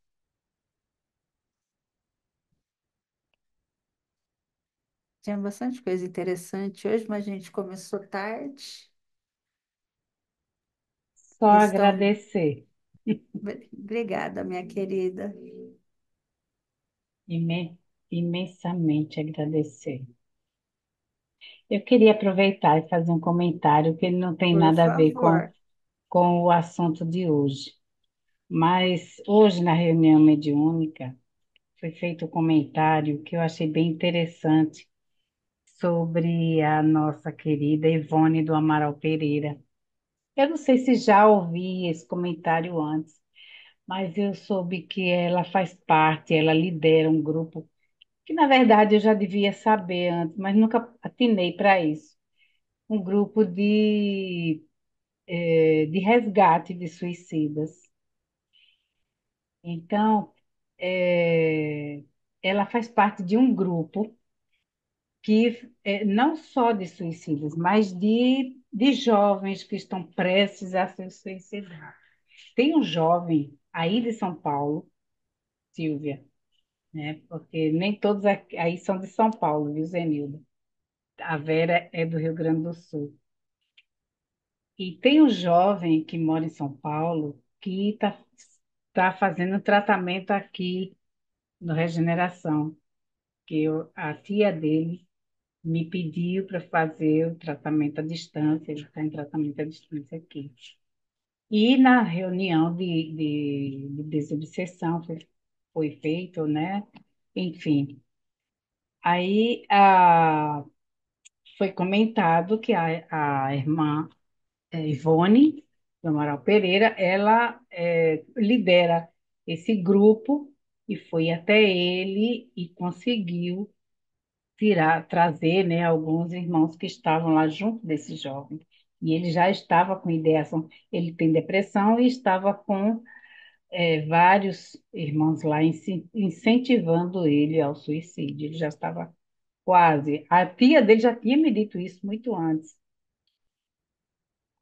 Tinha bastante coisa interessante hoje, mas a gente começou tarde. Só Estão... agradecer, Obrigada, minha querida. imen- imensamente agradecer. Eu queria aproveitar e fazer um comentário que ele não tem Por nada a ver favor. com o assunto de hoje. Mas hoje, na reunião mediúnica, foi feito um comentário que eu achei bem interessante sobre a nossa querida Ivone do Amaral Pereira. Eu não sei se já ouvi esse comentário antes, mas eu soube que ela faz parte, ela lidera um grupo que, na verdade, eu já devia saber antes, mas nunca atinei para isso. Um grupo de resgate de suicidas. Então, eh, ela faz parte de um grupo que não só de suicidas, mas de jovens que estão prestes a se suicidar. Tem um jovem aí de São Paulo, Silvia, né? Porque nem todos aí são de São Paulo, viu, Zenilda? A Vera é do Rio Grande do Sul. E tem um jovem que mora em São Paulo que tá fazendo tratamento aqui no Regeneração, a tia dele me pediu para fazer o tratamento à distância, ele está em tratamento à distância aqui. E na reunião de desobsessão foi feito, né? Enfim, aí foi comentado que a irmã Ivone do Amaral Pereira, ela lidera esse grupo e foi até ele e conseguiu trazer, né, alguns irmãos que estavam lá junto desse jovem. E ele já estava com ideação, ele tem depressão e estava com vários irmãos lá incentivando ele ao suicídio. Ele já estava quase. A tia dele já tinha me dito isso muito antes.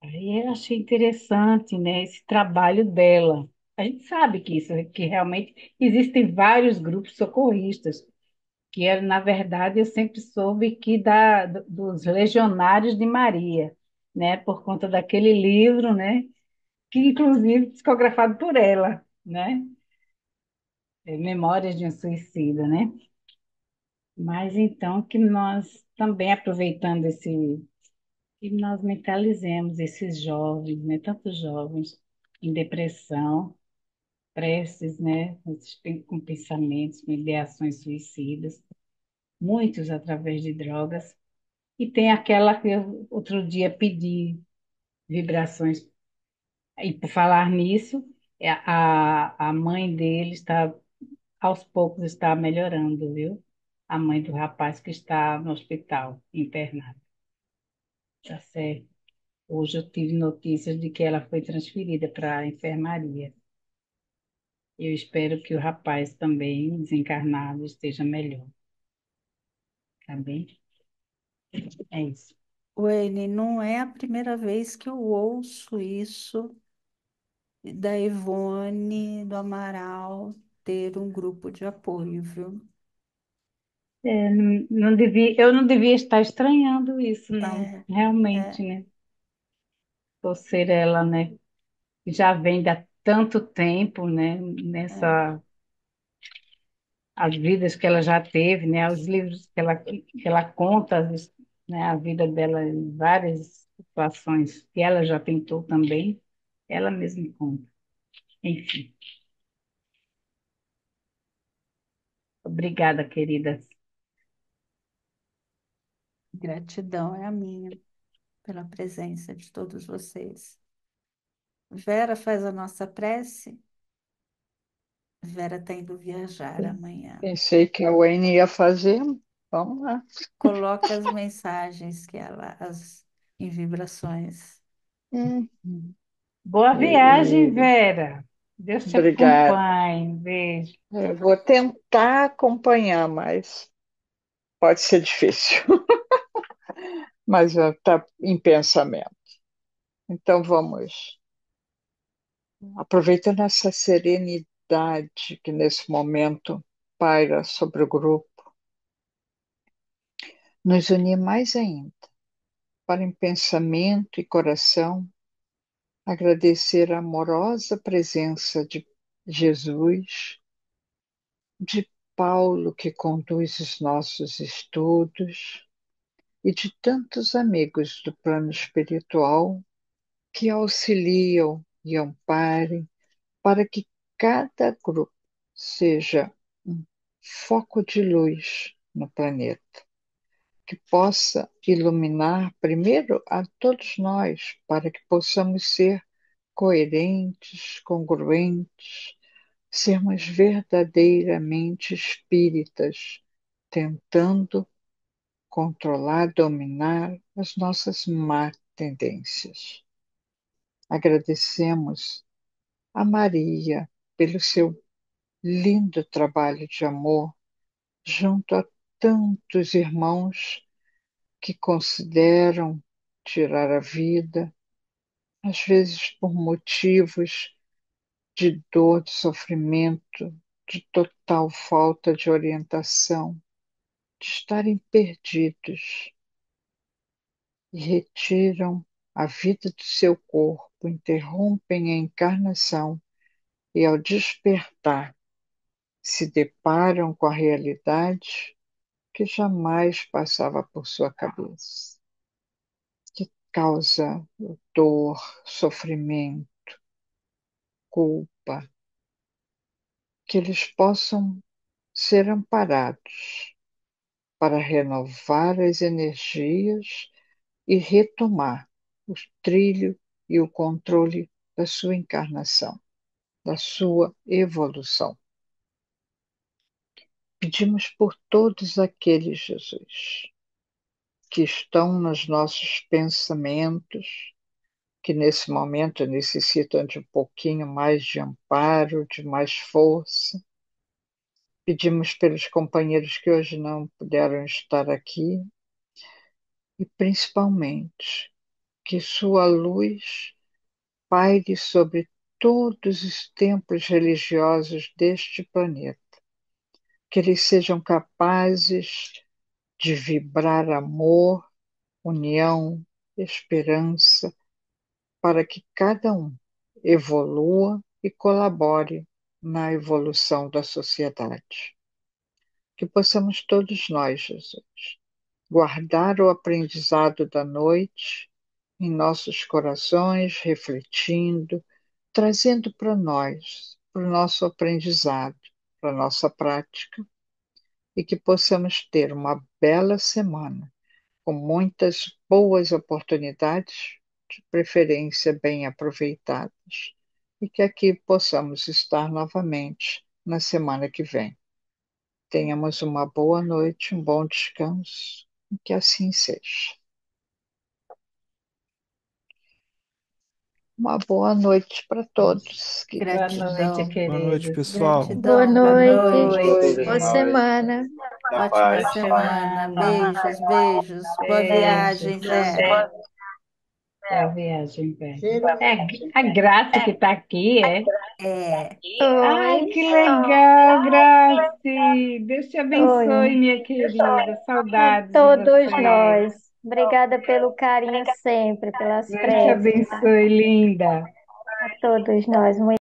Aí eu achei interessante, né, esse trabalho dela. A gente sabe que isso, que realmente existem vários grupos socorristas, que na verdade eu sempre soube que dos Legionários de Maria, né, por conta daquele livro, né, que inclusive psicografado por ela, né, Memórias de um Suicida, né? Mas então que nós também aproveitando que nós mentalizemos esses jovens, né, tantos jovens em depressão, prestes, né, com pensamentos, com ideações suicidas, muitos através de drogas. E tem aquela que eu outro dia pedi vibrações. E por falar nisso, a mãe dele está, aos poucos, está melhorando, viu? A mãe do rapaz que está no hospital, internado. Tá certo. Hoje eu tive notícias de que ela foi transferida para a enfermaria. Eu espero que o rapaz também, desencarnado, esteja melhor. Tá bem? É isso. Wayne, não é a primeira vez que eu ouço isso da Ivone, do Amaral, ter um grupo de apoio, viu? Não devia, eu não devia estar estranhando isso, não. É, Realmente, é, né? Por ser ela, né? Já vem há tanto tempo, né? é. As vidas que ela já teve, né? Os livros que ela conta, né? A vida dela em várias situações que ela já tentou também, ela mesma conta. Enfim, obrigada, querida. Gratidão é a minha pela presença de todos vocês. Vera faz a nossa prece. Vera está indo viajar amanhã. Pensei que a Wayne ia fazer. Vamos lá. Coloca as mensagens que ela, as em vibrações. Hum, Boa viagem, e- Vera. Deus te Obrigada. acompanhe. Beijo. Eu vou tentar acompanhar, mas pode ser difícil. Mas está em pensamento. Então vamos, aproveitando essa serenidade que nesse momento paira sobre o grupo, nos unir mais ainda para em pensamento e coração agradecer a amorosa presença de Jesus, de Paulo que conduz os nossos estudos e de tantos amigos do plano espiritual que auxiliam e amparem para que cada grupo seja um foco de luz no planeta, que possa iluminar primeiro a todos nós, para que possamos ser coerentes, congruentes, sermos verdadeiramente espíritas, tentando controlar, dominar as nossas má tendências. Agradecemos a Maria pelo seu lindo trabalho de amor junto a tantos irmãos que consideram tirar a vida, às vezes por motivos de dor, de sofrimento, de total falta de orientação, de estarem perdidos e retiram a vida do seu corpo, interrompem a encarnação e, ao despertar, se deparam com a realidade que jamais passava por sua cabeça, que causa dor, sofrimento, culpa, que eles possam ser amparados para renovar as energias e retomar o trilho e o controle da sua encarnação, da sua evolução. Pedimos por todos aqueles, Jesus, que estão nos nossos pensamentos, que nesse momento necessitam de um pouquinho mais de amparo, de mais força. Pedimos pelos companheiros que hoje não puderam estar aqui e, principalmente, que sua luz paire sobre todos os templos religiosos deste planeta, que eles sejam capazes de vibrar amor, união, esperança, para que cada um evolua e colabore na evolução da sociedade. Que possamos todos nós, Jesus, guardar o aprendizado da noite em nossos corações, refletindo, trazendo para nós, para o nosso aprendizado, para a nossa prática, e que possamos ter uma bela semana, com muitas boas oportunidades, de preferência bem aproveitadas, e que aqui possamos estar novamente na semana que vem. Tenhamos uma boa noite, um bom descanso, e que assim seja. Uma boa noite para todos. Boa noite, Gratidão, Boa noite, queridos. pessoal. Boa gratidão, boa noite, noite. boa semana. Na Ótima paz. semana. Semana. Beijos, beijos. Boa viagem, Beijos. Zé. Boa viagem, Bé. Cheiro. É a Graça que está aqui, é? É, Ai, Oi, que legal, Grace. Deus te abençoe, oi. minha querida. A Saudades de todos você. nós. Obrigada pelo carinho sempre, pelas Deus te preces, tá? abençoe, linda. A todos nós.